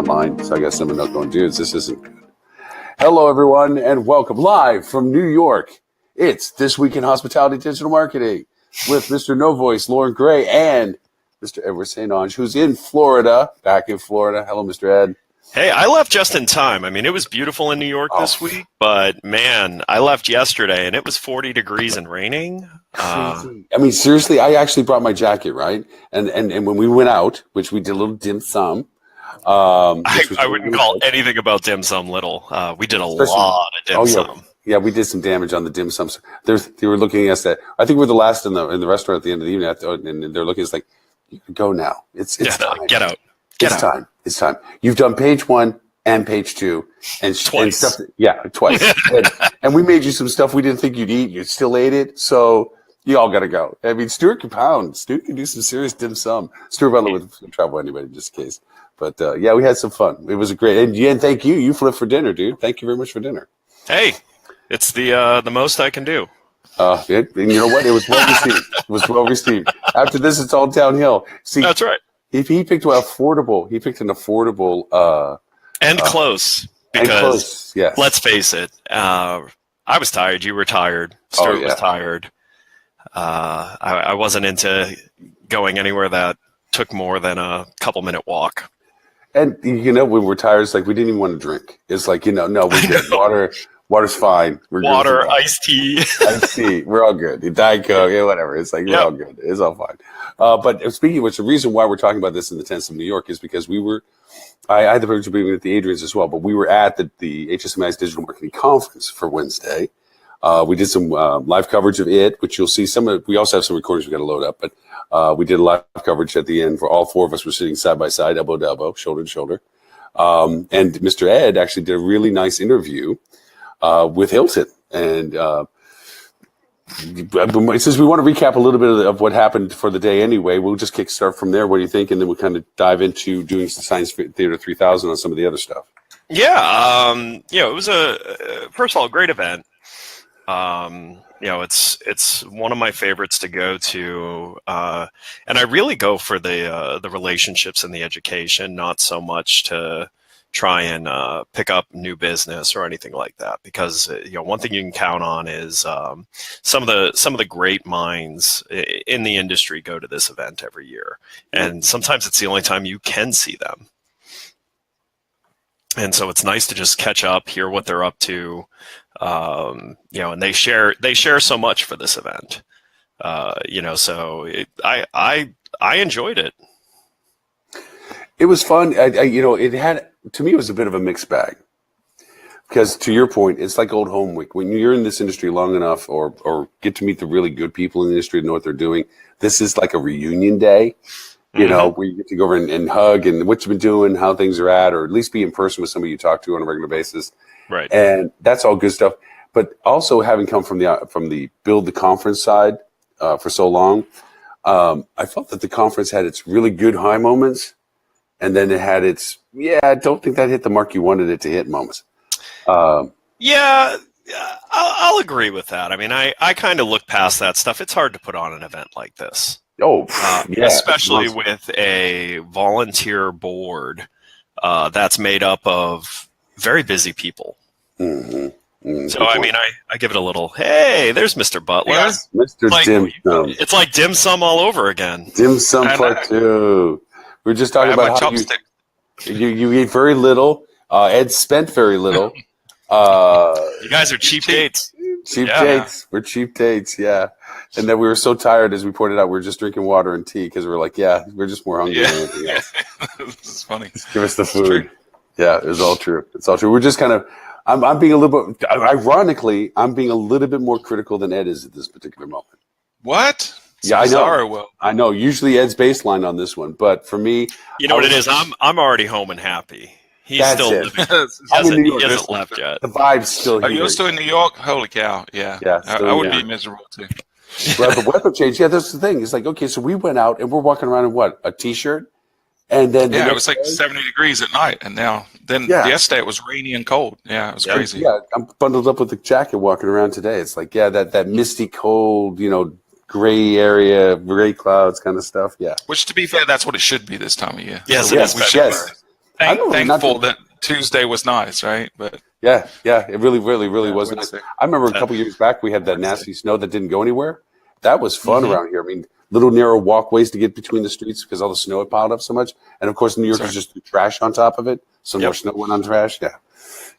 online, so I got someone else going, dudes, this isn't good. Hello, everyone, and welcome live from New York. It's This Week in Hospitality Digital Marketing with Mr. No Voice, Lauren Gray, and Mr. Edward StOnge, who's in Florida, back in Florida. Hello, Mr. Ed. Hey, I left just in time. I mean, it was beautiful in New York this week, but man, I left yesterday and it was 40 degrees and raining. Crazy. I mean, seriously, I actually brought my jacket, right? And when we went out, which we did a little dim sum. I wouldn't call anything about dim sum little. We did a lot of dim sum. Yeah, we did some damage on the dim sum. They were looking at us that I think we're the last in the restaurant at the end of the evening, and they're looking at us like, you can go now. It's time. Get out. It's time. You've done page 1 and page 2 and twice. And stuff. Twice. and we made you some stuff we didn't think you'd eat. You still ate it, so you all got to go. I mean, Stuart can pound. Stuart can do some serious dim sum. Stuart Butler would travel anybody, just in case. But yeah, we had some fun. It was a great. And thank you. You flipped for dinner, dude. Thank you very much for dinner. Hey, it's the most I can do. And you know what? It was well received. It was well received. After this, it's all downhill. See, that's right. He picked affordable. He picked an affordable and close because yes. Let's face it. I was tired. You were tired. Stuart was tired. I wasn't into going anywhere that took more than a couple-minute walk. And when we're tired, it's like we didn't even want to drink. It's like no, we did water. Water's fine. Water, iced tea. Iced tea. We're all good. Diet Coke, whatever. It's like we're all good. It's all fine. But speaking of which, the reason why we're talking about this in the tents of New York is because I had the privilege of being at the Adrian's as well, but we were at the HSMI's Digital Marketing Conference for Wednesday. We did some live coverage of it, which you'll see we also have some recordings we got to load up, but we did a live coverage at the end for all four of us. Were sitting side by side, elbow to elbow, shoulder to shoulder. And Mr. Ed actually did a really nice interview with Hilton. And since we want to recap a little bit of what happened for the day anyway, we'll just kickstart from there. What do you think? And then we'll kind of dive into doing Science Theater 3000 on some of the other stuff. Yeah. It was first of all, a great event. It's one of my favorites to go to. And I really go for the relationships and the education, not so much to try and pick up new business or anything like that, because one thing you can count on is some of the great minds in the industry go to this event every year, and sometimes it's the only time you can see them. And so it's nice to just catch up, hear what they're up to, and they share so much for this event, So I enjoyed it. It was fun. It had, to me, it was a bit of a mixed bag, because to your point, it's like old home week. When you're in this industry long enough, or get to meet the really good people in the industry and know what they're doing, this is like a reunion day, where you get to go over and hug and what you've been doing, how things are at, or at least be in person with somebody you talk to on a regular basis. Right. And that's all good stuff. But also having come from the build the conference side for so long, I felt that the conference had its really good high moments. And then it had its, I don't think that hit the mark you wanted it to hit moments. I'll agree with that. I mean, I kind of look past that stuff. It's hard to put on an event like this. Especially with a volunteer board that's made up of very busy people. So, I mean, I give it a little, hey, there's Mr. Butler. Yes, Mr. Dim Sum. It's like dim sum all over again. Dim Sum Part 2. We were just talking about how you ate very little. Ed spent very little. You guys are cheap dates. Cheap dates. We're cheap dates, yeah. And then we were so tired, as we pointed out, we were just drinking water and tea because we were like, we're just more hungry than anything else. This is funny. Give us the food. Yeah, it's all true. It's all true. We're just kind of, I'm being a little bit, ironically, I'm being a little bit more critical than Ed is at this particular moment. What? Yeah, I know. I know. Usually Ed's baseline on this one, but for me, you know what it is. I'm already home and happy. He's still living. He hasn't left yet. The vibe's still here. Are you still in New York? Holy cow! Yeah. I would be miserable too. Right, the weather change. Yeah, that's the thing. It's like, okay, so we went out and we're walking around in a t-shirt, and then it was like 70 degrees at night, and yesterday it was rainy and cold. Yeah, it was crazy. Yeah, I'm bundled up with a jacket walking around today. It's like, that misty cold, gray area, gray clouds kind of stuff. Yeah. Which, to be fair, that's what it should be this time of year. Yes, yes. Thankful that Tuesday was nice, right? But yeah, it really was nice. I remember a couple years back we had that nasty snow that didn't go anywhere. That was fun around here. I mean, little narrow walkways to get between the streets because all the snow had piled up so much. And of course, New Yorkers just threw trash on top of it. Some more snow went on trash.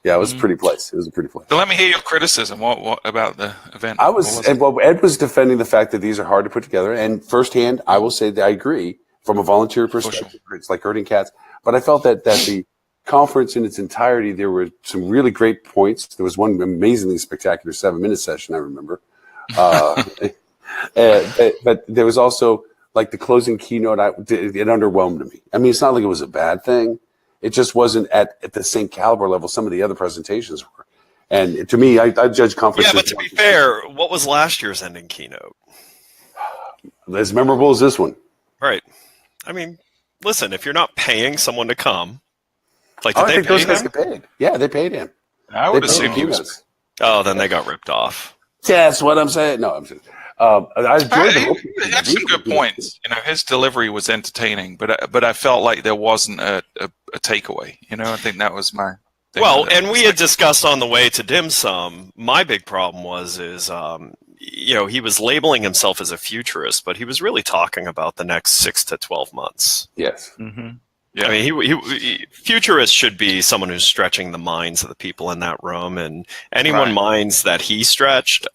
Yeah, it was a pretty place. It was a pretty place. So let me hear your criticism. What about the event? Ed was defending the fact that these are hard to put together. And firsthand, I will say that I agree from a volunteer perspective. Sure. It's like herding cats. But I felt that the conference in its entirety, there were some really great points. There was one amazingly spectacular 7-minute session, I remember. But there was also like the closing keynote. It underwhelmed me. I mean, it's not like it was a bad thing. It just wasn't at the same caliber level some of the other presentations were. And to me, I judge conferences. Yeah, but to be fair, what was last year's ending keynote? As memorable as this one. Right. I mean, listen, if you're not paying someone to come, like, I think those guys get paid. Yeah, they paid him. I would assume he was. Oh, then they got ripped off. Yeah, that's what I'm saying. No, I'm saying. I enjoyed he had some good points. You know, his delivery was entertaining, but I felt like there wasn't a takeaway. You know, I think that was my thing. Well, and we had discussed on the way to dim sum. My big problem is you know, he was labeling himself as a futurist, but he was really talking about the next 6 to 12 months. Yes. Mm-hmm. Yeah. I mean, futurist should be someone who's stretching the minds of the people in that room, and anyone minds that he stretched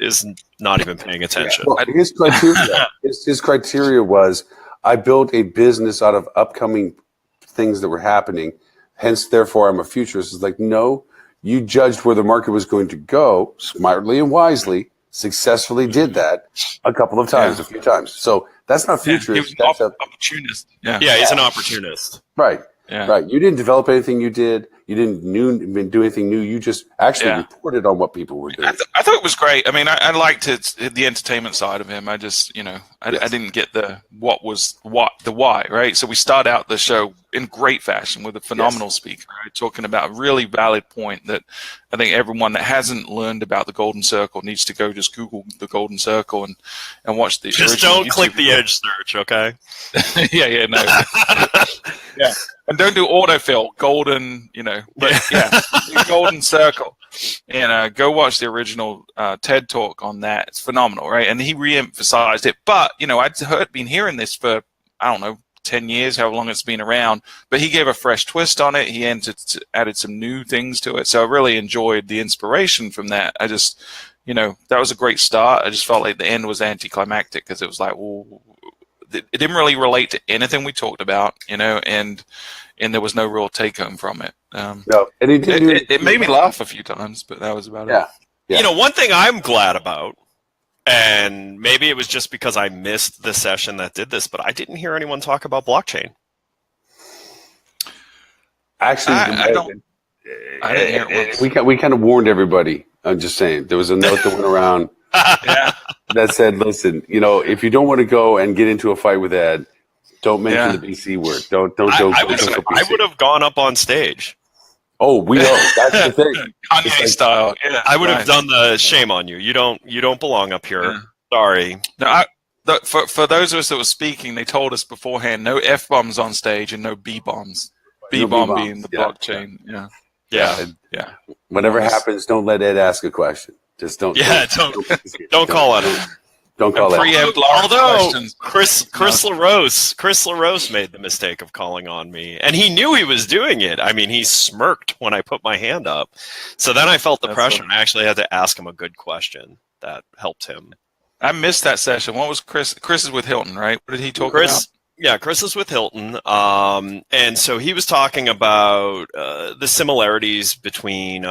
is not even paying attention. Well, his criteria was, I built a business out of upcoming things that were happening, hence, therefore, I'm a futurist. It's like, no, you judged where the market was going to go smartly and wisely, successfully did that a couple of times, a few times. So that's not futurist. He was an opportunist. Yeah, he's an opportunist. Right. Yeah. Right. You didn't develop anything you did. You didn't do anything new. You just actually reported on what people were doing. I thought it was great. I mean, I liked the entertainment side of him. I just, I didn't get the why, right? So we start out the show in great fashion with a phenomenal speaker, right? Talking about a really valid point that I think everyone that hasn't learned about the Golden Circle needs to go just Google the Golden Circle and watch the Just don't click the edge search, okay? No. Yeah. And don't do autofill, golden, but Golden Circle. And go watch the original TED Talk on that. It's phenomenal, right? And he re-emphasized it. But, I'd been hearing this for, 10 years, how long it's been around. But he gave a fresh twist on it. He added some new things to it. So I really enjoyed the inspiration from that. I just, that was a great start. I just felt like the end was anticlimactic because it was like, well, it didn't really relate to anything we talked about, and there was no real take home from it. No, and it made me laugh a few times, but that was about it. Yeah. One thing I'm glad about, and maybe it was just because I missed the session that did this, but I didn't hear anyone talk about blockchain. Actually, I didn't hear it once. We kind of warned everybody. I'm just saying, there was a note that went around. That said, listen, if you don't want to go and get into a fight with Ed, don't mention the BC word. Don't go. I would have gone up on stage. Oh, we know. That's the thing. Kanye style. Yeah, I would have done the shame on you. You don't belong up here. Yeah. Sorry. No, for those of us that were speaking, they told us beforehand, no F-bombs on stage and no B-bombs. B-bomb being the blockchain. Yeah. Whatever happens, don't let Ed ask a question. Just don't. Yeah, don't call it. Don't call it. Although Chris LaRose made the mistake of calling on me, and he knew he was doing it. I mean, he smirked when I put my hand up. So then I felt the pressure, and I actually had to ask him a good question that helped him. I missed that session. What was Chris? Chris is with Hilton, right? What did he talk about? Yeah, Chris is with Hilton, and so he was talking about the similarities between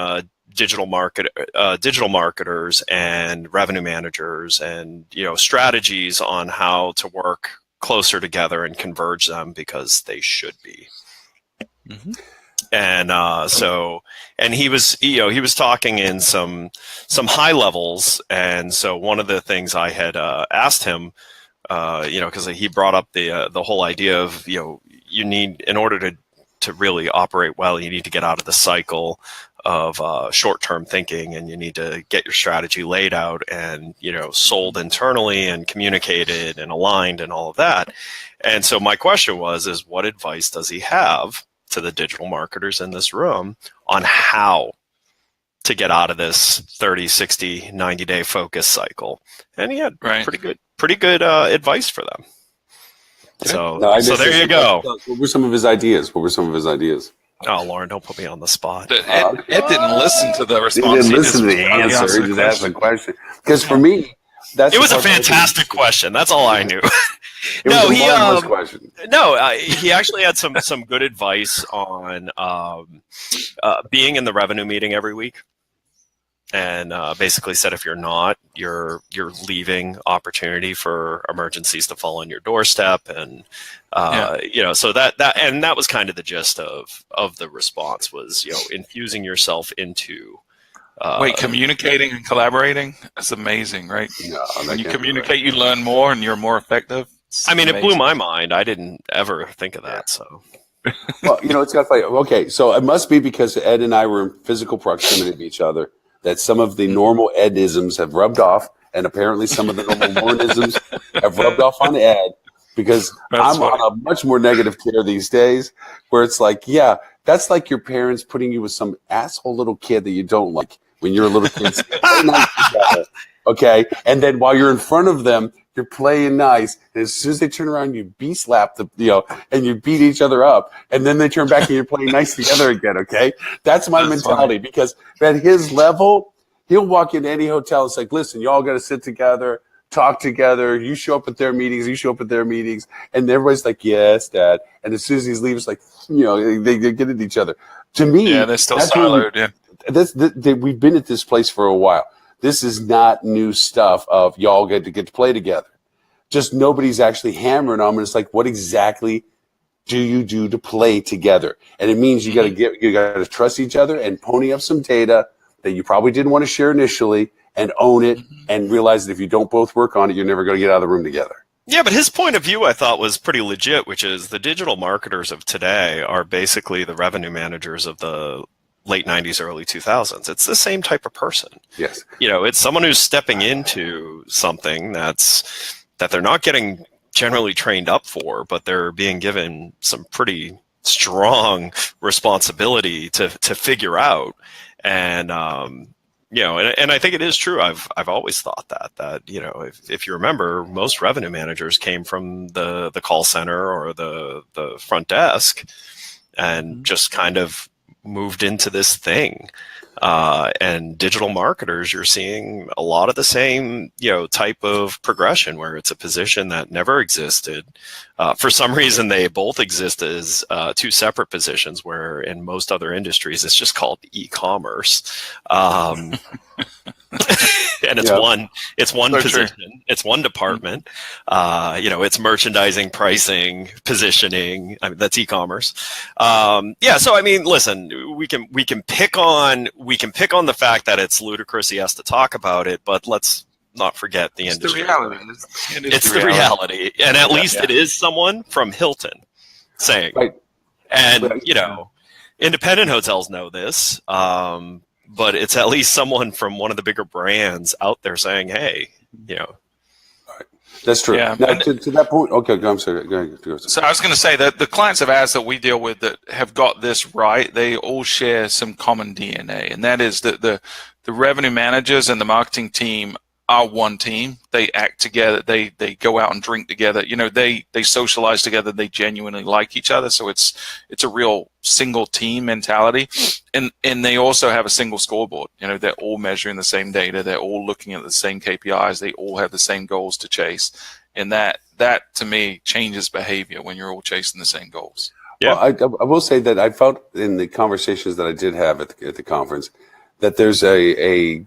digital marketers and revenue managers, and strategies on how to work closer together and converge them because they should be. Mm-hmm. And he was talking in some high levels, and so one of the things I had asked him, because he brought up the whole idea of you need, in order to really operate well, you need to get out of the cycle of short-term thinking, and you need to get your strategy laid out and sold internally and communicated and aligned and all of that. And so my question is what advice does he have to the digital marketers in this room on how to get out of this 30, 60, 90-day focus cycle? And he had pretty good advice for them. So there you go. What were some of his ideas? Oh, Lauren, don't put me on the spot. Ed didn't listen to the response. He didn't listen to the answer. He just asked the question. Because for me, it was a fantastic question. That's all I knew. Question. He actually had some good advice on being in the revenue meeting every week, and basically said if you're not, you're leaving opportunity for emergencies to fall on your doorstep, and so that was kind of the gist of the response was infusing yourself into. Communicating and collaborating, that's amazing, right? When you communicate, you learn more and you're more effective. It blew my mind. I didn't ever think of that. So, well, it's got to play. Okay, so it must be because Ed and I were in physical proximity of each other that some of the normal Edisms have rubbed off, and apparently some of the normal Laurenisms have rubbed off on Ed, because I'm on a much more negative tier these days, where it's like, yeah, that's like your parents putting you with some asshole little kid that you don't like when you're a little kid. Okay, and then while you're in front of them, you're playing nice, and as soon as they turn around, you slap and you beat each other up, and then they turn back and you're playing nice together again. Okay, that's my mentality, because at his level, he'll walk into any hotel. It's like, listen, y'all got to sit together, talk together. You show up at their meetings, and everybody's like, yes, Dad. And as soon as he's leaving, it's like, they get at each other. To me, they're still siloed. We've been at this place for a while. This is not new stuff of y'all get to play together. Just nobody's actually hammering on them. It's like, what exactly do you do to play together? And it means you got to trust each other and pony up some data that you probably didn't want to share initially, and own it, and realize that if you don't both work on it, you're never going to get out of the room together. Yeah, but his point of view, I thought, was pretty legit, which is the digital marketers of today are basically the revenue managers of the late 90s, early 2000s. It's the same type of person. Yes. It's someone who's stepping into something that they're not getting generally trained up for, but they're being given some pretty strong responsibility to figure out. And, and I think it is true. I've always thought that if you remember, most revenue managers came from the call center or the front desk, and just kind of moved into this thing. And digital marketers, you're seeing a lot of the same, type of progression where it's a position that never existed. For some reason, they both exist as two separate positions, where in most other industries, it's just called e-commerce. And it's one position, true. It's one department. It's merchandising, pricing, positioning. That's e-commerce. So listen, we can pick on the fact that it's ludicrous he has to talk about it, but let's not forget the industry. It's the reality. It's the reality, and at least it is someone from Hilton saying, right. And independent hotels know this. But it's at least someone from one of the bigger brands out there saying, hey, Right. That's true. Yeah. Now, to that point, okay, I'm sorry. Go ahead. So I was going to say that the clients of ours that we deal with that have got this right, they all share some common DNA, and that is that the revenue managers and the marketing team are one team. They act together. They go out and drink together. They socialize together. They genuinely like each other. So it's a real single team mentality. And they also have a single scoreboard. They're all measuring the same data. They're all looking at the same KPIs. They all have the same goals to chase. And that to me changes behavior when you're all chasing the same goals. Yeah. Well, I will say that I felt in the conversations that I did have at the conference that there's a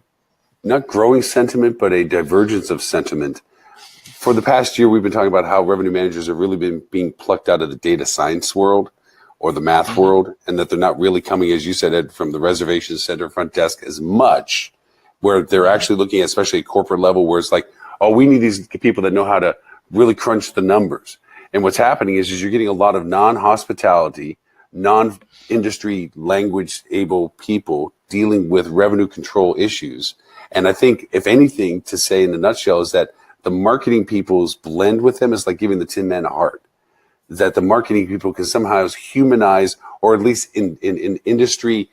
not growing sentiment, but a divergence of sentiment. For the past year, we've been talking about how revenue managers have really been being plucked out of the data science world or the math world, and that they're not really coming, as you said, Ed, from the reservation center front desk as much, where they're actually looking at, especially at corporate level, where it's like, oh, we need these people that know how to really crunch the numbers. And what's happening is you're getting a lot of non-hospitality, non-industry language able people dealing with revenue control issues. And I think, if anything, to say in a nutshell is that the marketing people's blend with them is like giving the Tin Man a heart. that the marketing people can somehow humanize, or at least in industry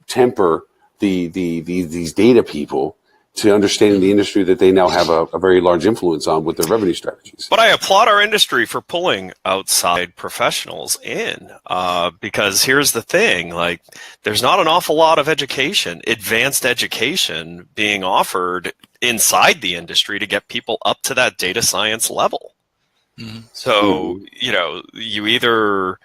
temper these data people to understanding the industry that they now have a very large influence on with their revenue strategies. But I applaud our industry for pulling outside professionals in, because here's the thing, like, there's not an awful lot of education, advanced education being offered inside the industry to get people up to that data science level. So, you either,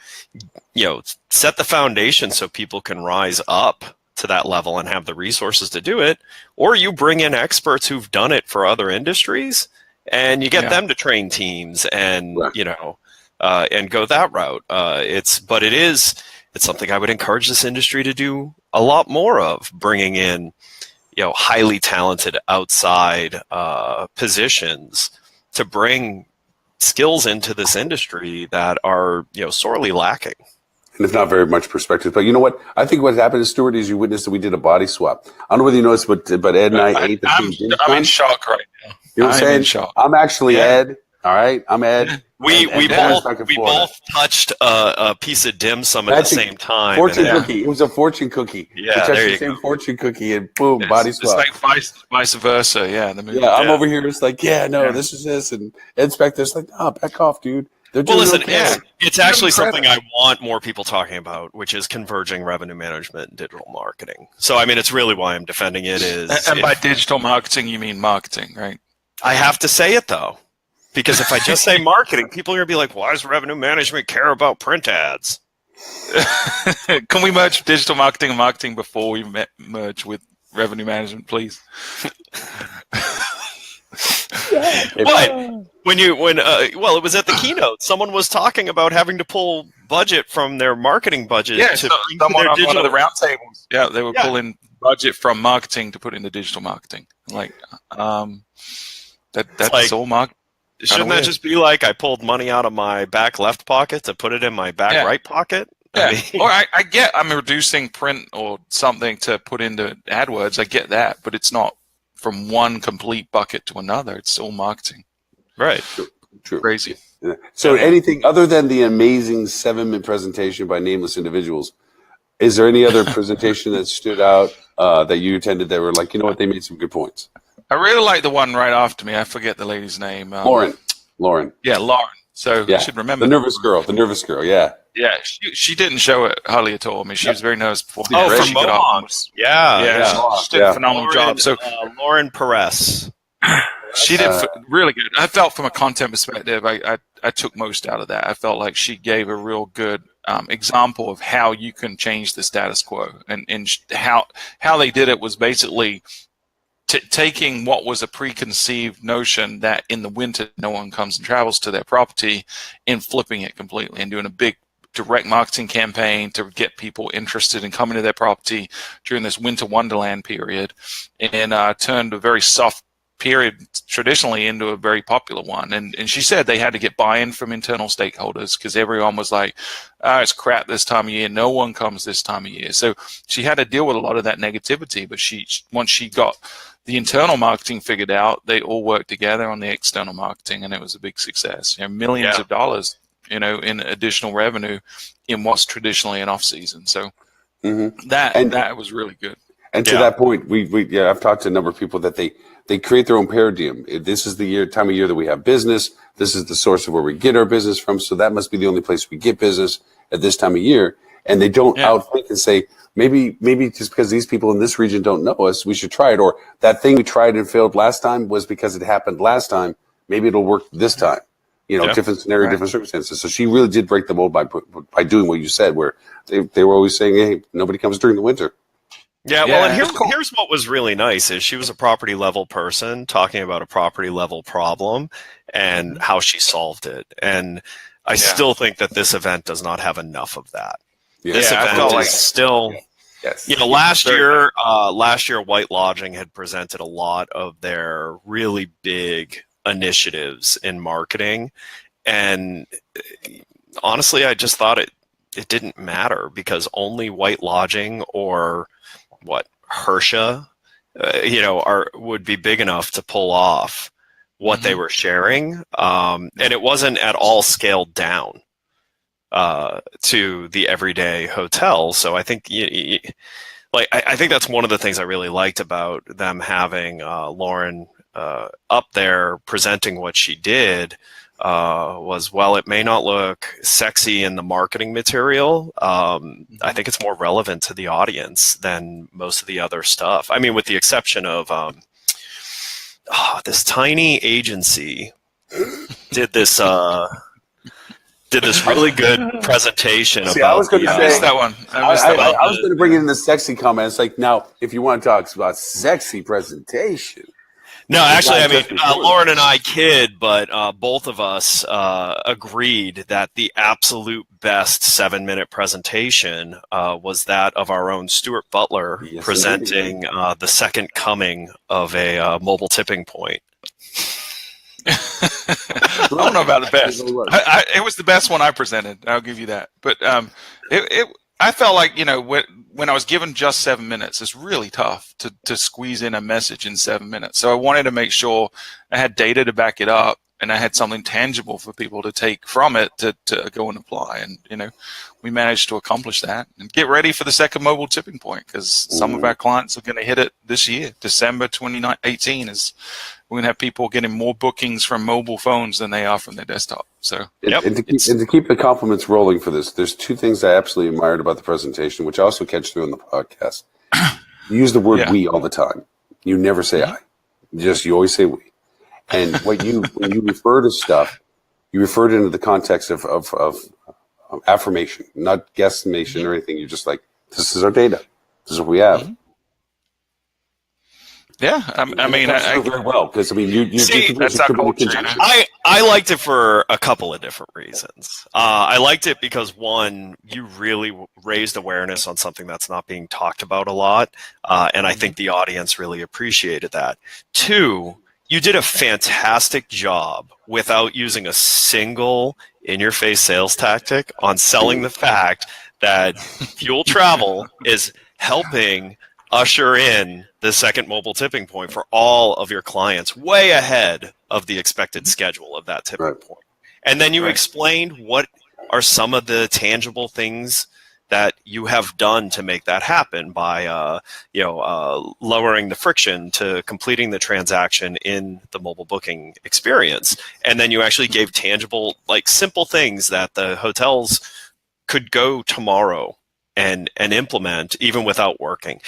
set the foundation so people can rise up to that level and have the resources to do it, or you bring in experts who've done it for other industries and you get them to train teams and, and go that route. It's something I would encourage this industry to do a lot more of, bringing in, highly talented outside positions to bring skills into this industry that are, sorely lacking. And it's not very much perspective. But you know what? I think what happened to Stuart is you witnessed that we did a body swap. I don't know whether you noticed, but Ed and I ate the same. I'm in shock right now. You know what I'm saying? In shock. I'm actually Ed. All right, I'm Ed. We both touched a piece of dim sum at the same time. Fortune cookie. It was a fortune cookie. Yeah, there you go. Fortune cookie, and boom, body swap. It's like vice versa. Yeah, I'm over here. It's like, this is this, and Ed's back there. It's like, back off, dude. Well, listen, it's actually something I want more people talking about, which is converging revenue management and digital marketing. So, I mean, it's really why I'm defending it. And by digital marketing, you mean marketing, right? I have to say it, though, because if I just say marketing, people are going to be like, why does revenue management care about print ads? Can we merge digital marketing and marketing before we merge with revenue management, please? But it was at the keynote. Someone was talking about having to pull budget from their marketing budget to someone on one of the roundtables. Yeah, they were pulling budget from marketing to put into digital marketing. Like, that's like, all marketing. Shouldn't that just be like I pulled money out of my back left pocket to put it in my back right pocket? Yeah. Or I get I'm reducing print or something to put into AdWords. I get that, but it's not from one complete bucket to another. It's all marketing. Right. True. Crazy. Yeah. So anything other than the amazing 7-minute presentation by nameless individuals, is there any other presentation that stood out that you attended that were like, you know what, they made some good points? I really like the one right after me. I forget the lady's name. Lauren. Yeah, Lauren. So I should remember. The nervous girl. Yeah. Yeah, she didn't show it hardly at all. I mean, she was very nervous before. From Mohawks. Yeah. She did a phenomenal job. So Lauren Perez. She did really good. I felt from a content perspective, I took most out of that. I felt like she gave a real good example of how you can change the status quo, and how they did it was basically taking what was a preconceived notion that in the winter no one comes and travels to their property, and flipping it completely and doing a big direct marketing campaign to get people interested in coming to their property during this winter wonderland period, and turned a very soft period traditionally into a very popular one. And she said they had to get buy-in from internal stakeholders because everyone was like, it's crap this time of year. No one comes this time of year. So she had to deal with a lot of that negativity. But once she got the internal marketing figured out, they all worked together on the external marketing, and it was a big success. Millions of dollars, in additional revenue in what's traditionally an off season. So that was really good. And to that point, I've talked to a number of people that they create their own paradigm. This is the time of year that we have business. This is the source of where we get our business from. So that must be the only place we get business at this time of year. And they don't outthink and say, maybe just because these people in this region don't know us, we should try it. Or that thing we tried and failed last time was because it happened last time. Maybe it'll work this time. Different scenario, different circumstances. So she really did break the mold by doing what you said, where they were always saying, hey, nobody comes during the winter. Yeah, well, and here's what was really nice is she was a property level person talking about a property level problem and how she solved it. And I still think that this event does not have enough of that. This event is still, last year White Lodging had presented a lot of their really big initiatives in marketing. And honestly, I just thought it didn't matter because only White Lodging or Hersha, would be big enough to pull off what they were sharing. And it wasn't at all scaled down. to the everyday hotel. So I think I think that's one of the things I really liked about them having Lauren up there presenting what she did. Was, while it may not look sexy in the marketing material, I think it's more relevant to the audience than most of the other stuff. I mean, with the exception of this tiny agency did this really good presentation. See, about I was going to I say missed that one. I was going to bring in the sexy comment. It's like, now, if you want to talk about sexy presentation. No, actually, I mean, Lauren and I kid, but both of us agreed that the absolute best 7-minute presentation was that of our own Stuart Butler presenting the second coming of a mobile tipping point. I don't know about the best. It was the best one I presented. I'll give you that. But I felt like, when I was given just 7 minutes, it's really tough to squeeze in a message in 7 minutes. So I wanted to make sure I had data to back it up, and I had something tangible for people to take from it to go and apply. And, we managed to accomplish that. And get ready for the second mobile tipping point, because some of our clients are going to hit it this year. December 2018 is we're going to have people getting more bookings from mobile phones than they are from their desktop. So, and to keep the compliments rolling for this, there's two things I absolutely admired about the presentation, which I also catch through in the podcast. You use the word "we" all the time. You never say "I." You always say "we." And when you refer to stuff, you refer it into the context of affirmation, not guesstimation or anything. You're just like, this is our data. This is what we have. Yeah, I mean, I very well, because you see, that's our culture. I liked it for a couple of different reasons. I liked it because, one, you really raised awareness on something that's not being talked about a lot, and I think the audience really appreciated that. Two, you did a fantastic job without using a single in-your-face sales tactic on selling the fact that Fuel Travel is helping usher in the second mobile tipping point for all of your clients way ahead of the expected schedule of that tipping point. And then you explained what are some of the tangible things that you have done to make that happen by lowering the friction to completing the transaction in the mobile booking experience. And then you actually gave tangible, simple things that the hotels could go tomorrow and implement even without working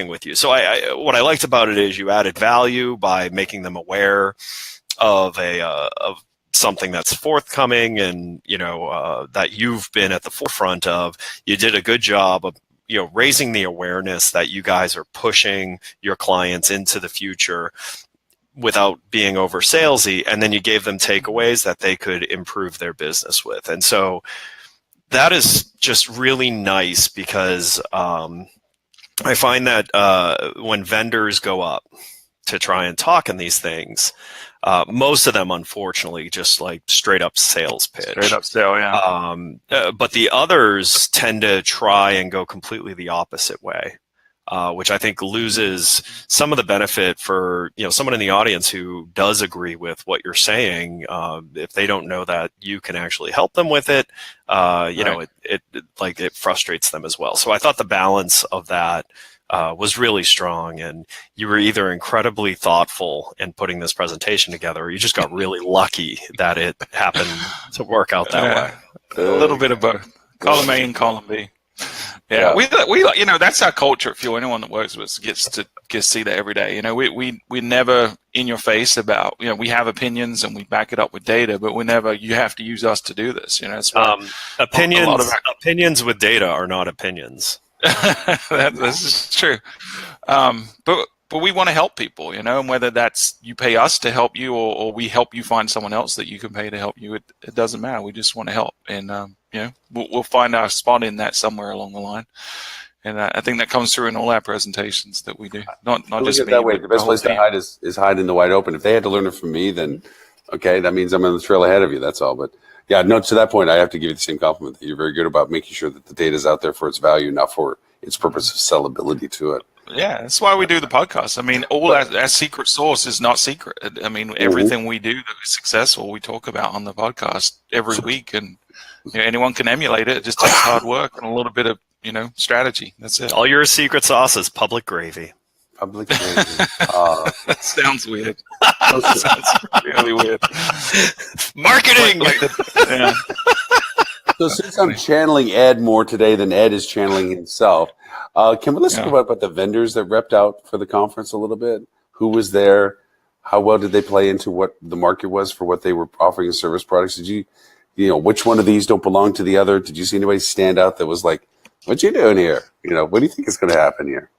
with you. So what I liked about it is you added value by making them aware of of something that's forthcoming, and that you've been at the forefront of. You did a good job of raising the awareness that you guys are pushing your clients into the future without being over salesy, and then you gave them takeaways that they could improve their business with. And so that is just really nice, because I find that when vendors go up to try and talk in these things, most of them, unfortunately, just straight up sales pitch. Straight up sale, yeah. But the others tend to try and go completely the opposite way, which I think loses some of the benefit for someone in the audience who does agree with what you're saying. If they don't know that you can actually help them with it, it frustrates them as well. So I thought the balance of that was really strong, and you were either incredibly thoughtful in putting this presentation together, or you just got really lucky that it happened to work out that way. A little bit of both. Column A and column B. Yeah, we that's our culture at Fuel. Anyone that works with us gets to see that every day. We're never in your face about, we have opinions and we back it up with data, but we never, you have to use us to do this. It's opinions with data are not opinions. This is true. But we want to help people, and whether that's you pay us to help you or we help you find someone else that you can pay to help you, it doesn't matter. We just want to help, and we'll find our spot in that somewhere along the line. And I think that comes through in all our presentations that we do. Not just me, that way. The best place to hide is hide in the wide open. If they had to learn it from me, then okay, that means I'm on the trail ahead of you. That's all. But yeah, no. To that point, I have to give you the same compliment that you're very good about making sure that the data is out there for its value, not for its purpose of sellability to it. Yeah, that's why we do the podcast. I mean, our secret sauce is not secret. I mean, everything we do that is successful, we talk about on the podcast every week, and anyone can emulate it. It just takes hard work and a little bit of strategy. That's it. All your secret sauce is public gravy. Public gravy. That sounds weird. That sounds really weird. Marketing. Yeah. So since I'm channeling Ed more today than Ed is channeling himself, can we listen about the vendors that repped out for the conference a little bit? Who was there? How well did they play into what the market was for what they were offering as service products? Did you which one of these don't belong to the other? Did you see anybody stand out that was like, what you doing here? What do you think is going to happen here?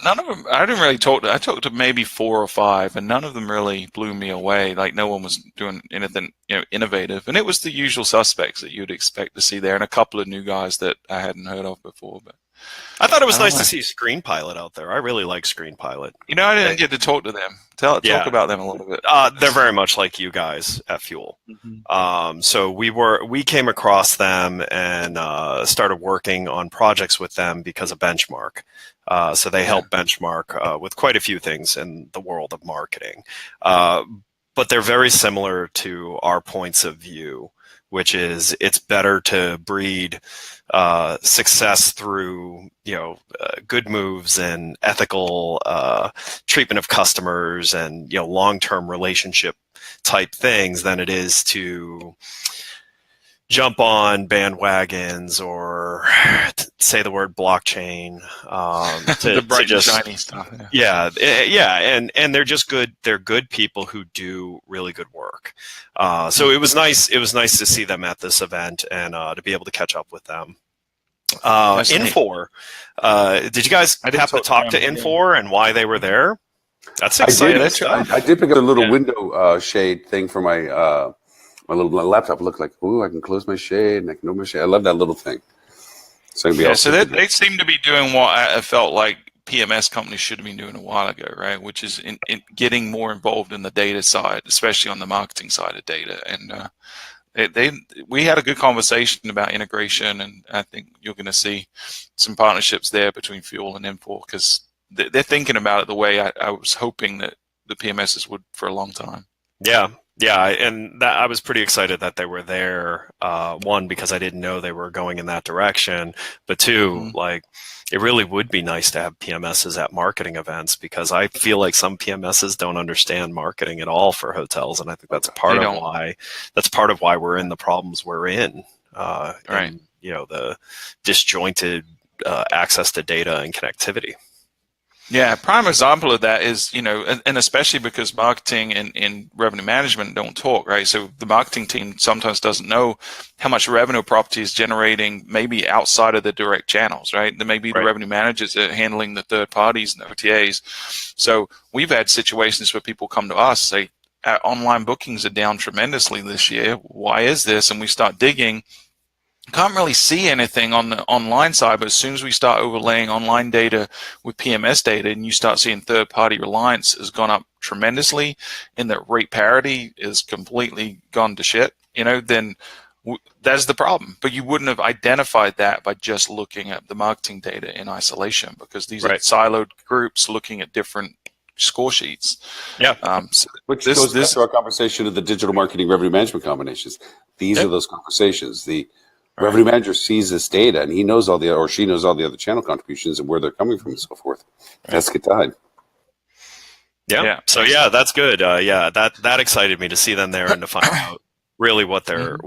None of them. I didn't really talk. I talked to maybe 4 or 5, and none of them really blew me away. Like no one was doing anything, innovative. And it was the usual suspects that you'd expect to see there, and a couple of new guys that I hadn't heard of before. But I thought it was nice to see Screen Pilot out there. I really like Screen Pilot. I didn't get to talk to them. Talk about them a little bit. They're very much like you guys at Fuel. Mm-hmm. So we came across them and started working on projects with them because of Benchmark. So they help Benchmark with quite a few things in the world of marketing. But they're very similar to our points of view, which is it's better to breed success through good moves and ethical treatment of customers and long-term relationship type things than it is to jump on bandwagons or say the word blockchain the bright and shiny stuff. And they're just good. They're good people who do really good work. So it was nice. It was nice to see them at this event and to be able to catch up with them. Infor, did you guys happen to talk to Infor and why they were there? That's exciting. I did pick up a little window shade thing for my my laptop. Looked like, I can close my shade and I can open my shade. I love that little thing. So they seem to be doing what I felt like PMS companies should have been doing a while ago, right? Which is in getting more involved in the data side, especially on the marketing side of data. And we had a good conversation about integration, and I think you're going to see some partnerships there between Fuel and Infor because they're thinking about it the way I was hoping that the PMSs would for a long time. Yeah, and I was pretty excited that they were there. One, because I didn't know they were going in that direction, but two, it really would be nice to have PMSs at marketing events because I feel like some PMSs don't understand marketing at all for hotels, and I think that's part of why we're in the problems we're in. Right. And, the disjointed access to data and connectivity. Yeah, prime example of that is, and especially because marketing and revenue management don't talk, right? So the marketing team sometimes doesn't know how much revenue a property is generating maybe outside of the direct channels, right? There may be the revenue managers that are handling the third parties and the OTAs. So we've had situations where people come to us, say, our online bookings are down tremendously this year. Why is this? And we start digging. Can't really see anything on the online side, but as soon as we start overlaying online data with PMS data and you start seeing third-party reliance has gone up tremendously and that rate parity is completely gone to shit, then that's the problem. But you wouldn't have identified that by just looking at the marketing data in isolation because these are siloed groups looking at different score sheets. Yeah. Which goes back to our conversation of the digital marketing revenue management combinations. These are those conversations. The revenue manager sees this data and he knows she knows all the other channel contributions and where they're coming from and so forth. That's get tied. Yeah. So that's good. That excited me to see them there and to find out really what they're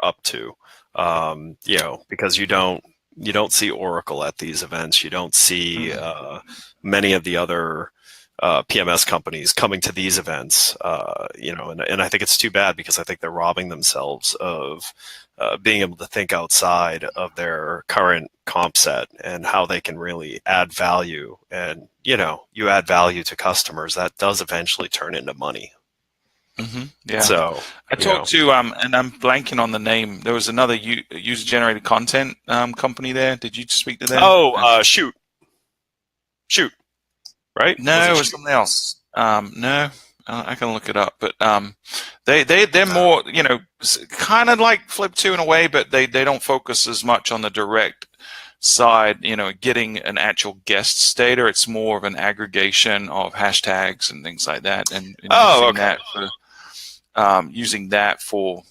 up to. Because you don't see Oracle at these events. You don't see many of the other PMS companies coming to these events. And I think it's too bad because I think they're robbing themselves of being able to think outside of their current comp set and how they can really add value. And, you add value to customers, that does eventually turn into money. Mm-hmm. Yeah. So I talked to, and I'm blanking on the name. There was another user-generated content company there. Did you speak to them? Oh, Shoot. Right? No, it was something else. No. I can look it up, but they're more, kind of like Flip2 in a way, but they don't focus as much on the direct side, getting an actual guest data. It's more of an aggregation of hashtags and things like that, and using that for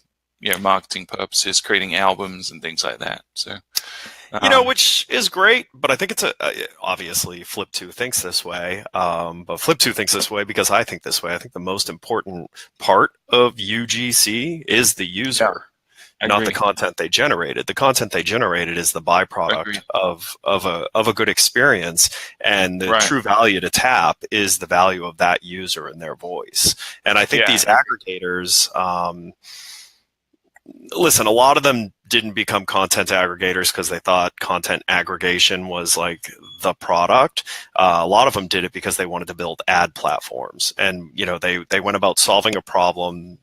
marketing purposes, creating albums and things like that. So, which is great, but I think it's obviously Flip2 thinks this way. But Flip2 thinks this way because I think this way. I think the most important part of UGC is the user. Not the content they generated. The content they generated is the byproduct of a good experience, and the true value to tap is the value of that user and their voice. And I think these aggregators, listen, a lot of them didn't become content aggregators because they thought content aggregation was like the product. A lot of them did it because they wanted to build ad platforms, and they went about solving a problem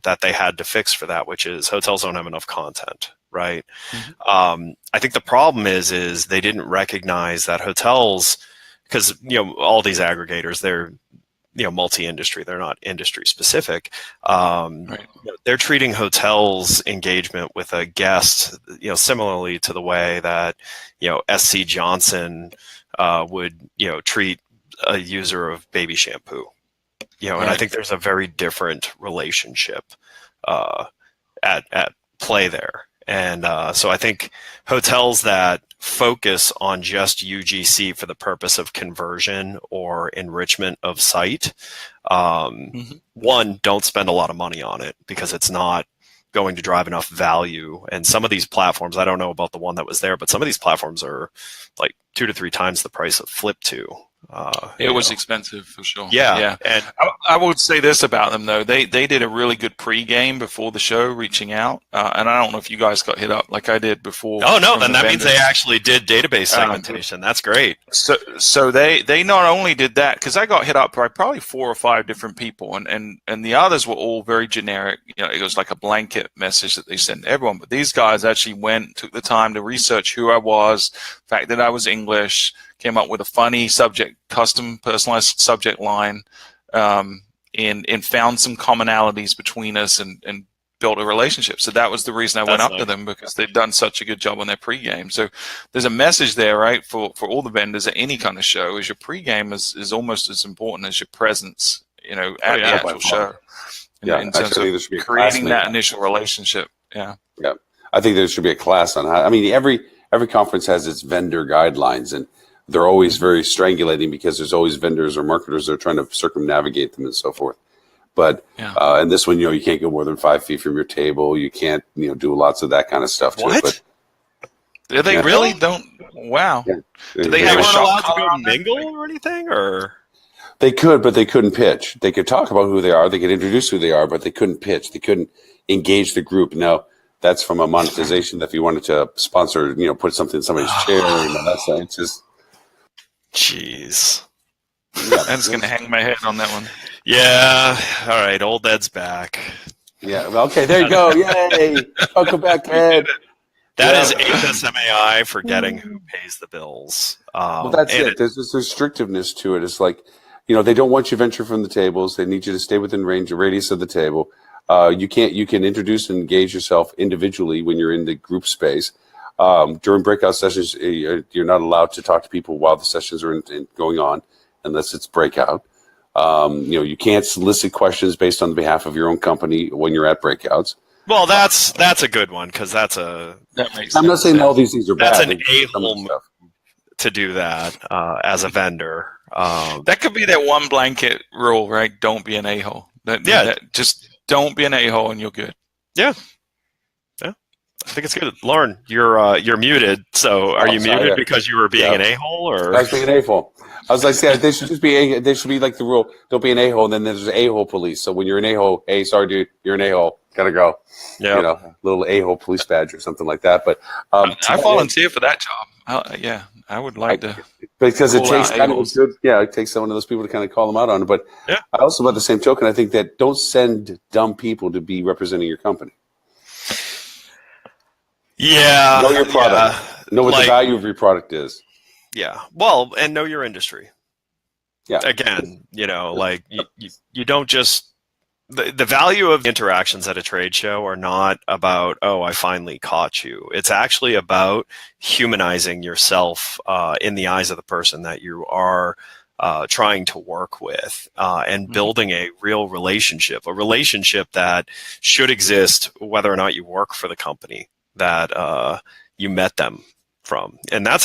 that they had to fix for that, which is hotels don't have enough content, right? Mm-hmm. I think the problem is they didn't recognize that hotels, because all these aggregators, they're multi-industry, they're not industry specific. They're treating hotels engagement with a guest, similarly to the way that SC Johnson would treat a user of baby shampoo. And I think there's a very different relationship at play there. And so I think hotels that focus on just UGC for the purpose of conversion or enrichment of site, one, don't spend a lot of money on it because it's not going to drive enough value. And some of these platforms, I don't know about the one that was there, but some of these platforms are like 2 to 3 times the price of Flip2. It was expensive for sure. Yeah. And I would say this about them though. They did a really good pregame before the show, reaching out. And I don't know if you guys got hit up like I did before. Oh no, then that means they actually did database segmentation. That's great. So they not only did that, because I got hit up by probably 4 or 5 different people, and the others were all very generic. It was like a blanket message that they sent to everyone. But these guys actually took the time to research who I was, the fact that I was English, came up with a funny subject, custom personalized subject line, and found some commonalities between us and built a relationship. So that was the reason I went up to them, because they'd done such a good job on their pregame. So there's a message there, right, for all the vendors at any kind of show, is your pregame is almost as important as your presence, at the actual show. In terms of creating that initial relationship. Yeah. I think there should be a class on how. I mean, every conference has its vendor guidelines, and they're always very strangulating because there's always vendors or marketers that are trying to circumnavigate them and so forth. But and this one, you can't go more than 5 feet from your table. You can't, do lots of that kind of stuff too. What? But they really don't. Wow. Yeah. Do they have weren't a allowed shot to go collar on mingle that? or anything, or They could, but they couldn't pitch. They could talk about who they are. They could introduce who they are, but they couldn't pitch. They couldn't engage the group. Now, that's from a monetization. That if you wanted to sponsor, put something in somebody's chair, that's it's just. Jeez. Yeah, I'm just going to hang my head on that one. Yeah. All right. Old Ed's back. Yeah. Okay. There you go. Yay. Welcome back, Ed. That is HSMAI, forgetting who pays the bills. Well, that's it. There's this restrictiveness to it. It's like, they don't want you to venture from the tables. They need you to stay within radius of the table. You can introduce and engage yourself individually when you're in the group space. During breakout sessions, you're not allowed to talk to people while the sessions are going on, unless it's breakout. You can't solicit questions based on behalf of your own company when you're at breakouts. Well, that's a good one, because that makes sense. I'm not saying all these things are bad. That's an a-hole move to do that as a vendor. That could be that one blanket rule, right? Don't be an a-hole. Just don't be an a-hole and you're good. Yeah. I think it's good. Lauren, you're muted. So are you muted because you were being an a-hole, or? I was being an a-hole. I was like, they should just be they should be like the rule. Don't be an a-hole, and then there's a-hole police. So when you're an a-hole, hey, sorry, dude, you're an a-hole. Gotta go. Yeah. Little a-hole police badge or something like that. But I volunteer for that job. I would like to. Because it takes kind of good. Yeah, it takes one of those people to kind of call them out on it. But I also, by the same token, I think that don't send dumb people to be representing your company. Yeah. Know your product. Know what the value of your product is. Yeah. Well, and know your industry. Yeah. Again, you don't just the value of interactions at a trade show are not about, oh, I finally caught you. It's actually about humanizing yourself in the eyes of the person that you are trying to work with, and building a real relationship, a relationship that should exist whether or not you work for the company that you met them from. And that's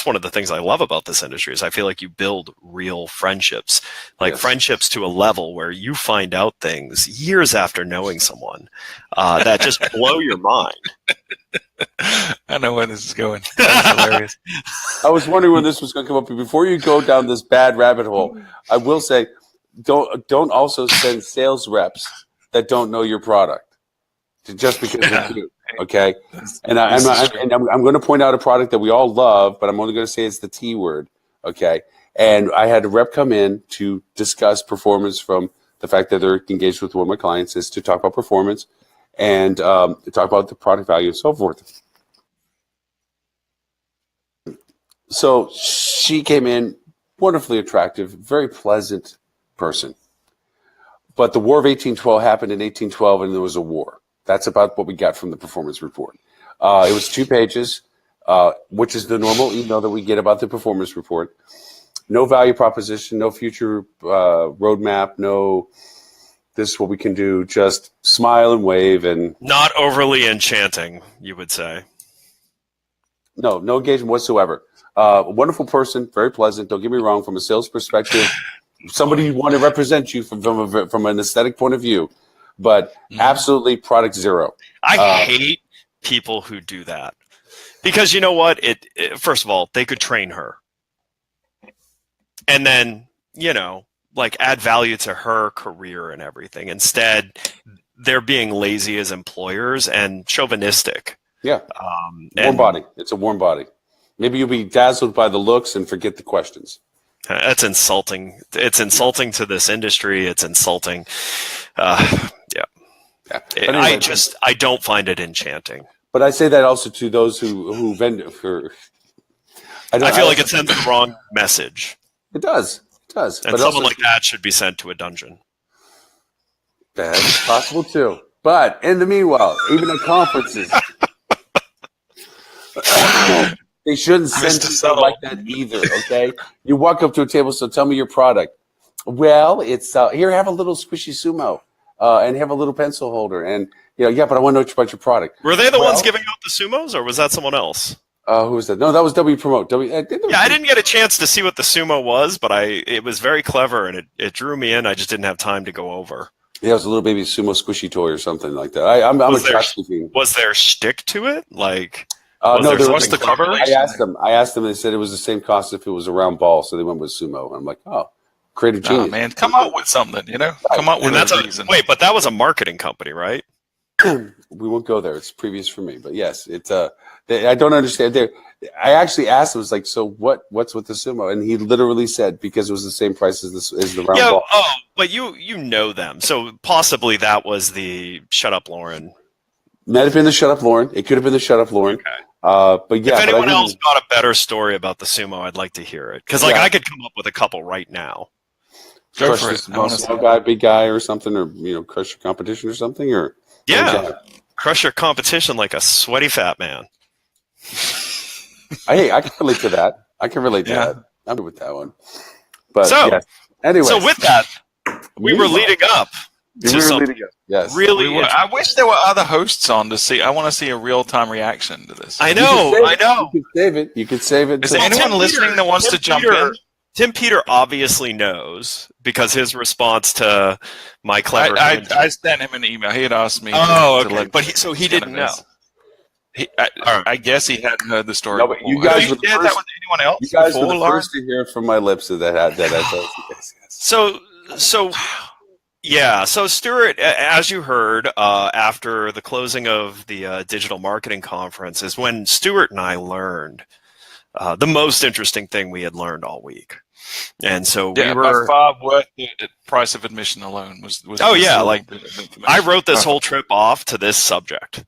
one of the things I love about this industry is I feel like you build real friendships, like friendships to a level where you find out things years after knowing someone that just blow your mind. I know where this is going. That's hilarious. I was wondering when this was going to come up. Before you go down this bad rabbit hole, I will say, don't also send sales reps that don't know your product just because they're cute. Okay, and I'm going to point out a product that we all love, but I'm only going to say it's the T word. Okay, and I had a rep come in to discuss performance from the fact that they're engaged with one of my clients is to talk about performance and talk about the product value and so forth. So she came in, wonderfully attractive, very pleasant person. But the War of 1812 happened in 1812, and there was a war. That's about what we got from the performance report. It was 2 pages, which is the normal email that we get about the performance report. No value proposition, no future roadmap, no this is what we can do, just smile and wave. And not overly enchanting, you would say. No engagement whatsoever. Wonderful person, very pleasant. Don't get me wrong, from a sales perspective, somebody you want to represent you from an aesthetic point of view, but absolutely product zero. I hate people who do that because you know what? First of all, they could train her, and then like add value to her career and everything. Instead, they're being lazy as employers and chauvinistic. Yeah, warm body. It's a warm body. Maybe you'll be dazzled by the looks and forget the questions. That's insulting. It's insulting to this industry. It's insulting. Anyway, I don't find it enchanting. But I say that also to those who vend for. I feel like it sends the wrong message. It does. It does. And someone like that should be sent to a dungeon. That's possible too. But in the meanwhile, even at conferences, they shouldn't send stuff like that either. Okay, you walk up to a table, so tell me your product. Well, it's here. Have a little squishy sumo, and have a little pencil holder, and yeah. But I want to know about your product. Were they the ones giving out the sumos, or was that someone else? Who was that? No, that was W Promote. I didn't get a chance to see what the sumo was, but it was very clever, and it drew me in. I just didn't have time to go over. Yeah, it was a little baby sumo squishy toy or something like that. I'm a trashy fiend. Was there shtick to it? Like, no, there was the cover. I asked them. They said it was the same cost if it was a round ball, so they went with sumo. I'm like, oh, creative genius. Oh, man, come up with something. Come up with a reason. Wait, but that was a marketing company, right? We won't go there. It's previous for me, but yes, it's I don't understand. I actually asked him, like, so what's with the sumo? And he literally said because it was the same price as the round ball. Oh, but you know them, so possibly that was the Shut Up Lauren. Might have been the Shut Up Lauren. It could have been the Shut Up Lauren. Okay. But yeah, if anyone else got a better story about the sumo, I'd like to hear it because I could come up with a couple right now. Go for it. Small guy, big guy, or something, or crush your competition or something, or crush your competition like a sweaty fat man. I can relate to that. I can relate to that. I'm good with that one. But anyway, so with that, we were leading up. Yes. Really, I wish there were other hosts on to see. I want to see a real-time reaction to this. I know. You could save it. Is there anyone listening that wants to jump in? Tim Peter obviously knows because his response to my clever. I sent him an email. He had asked me. Oh, okay. But he didn't know. I guess he hadn't heard the story. No, but you guys were that with anyone else. You guys were the first to hear from my lips that So Stuart, as you heard, after the closing of the digital marketing conference is when Stuart and I learned the most interesting thing we had learned all week. And so we were far worth the price of admission alone was I wrote this whole trip off to this subject.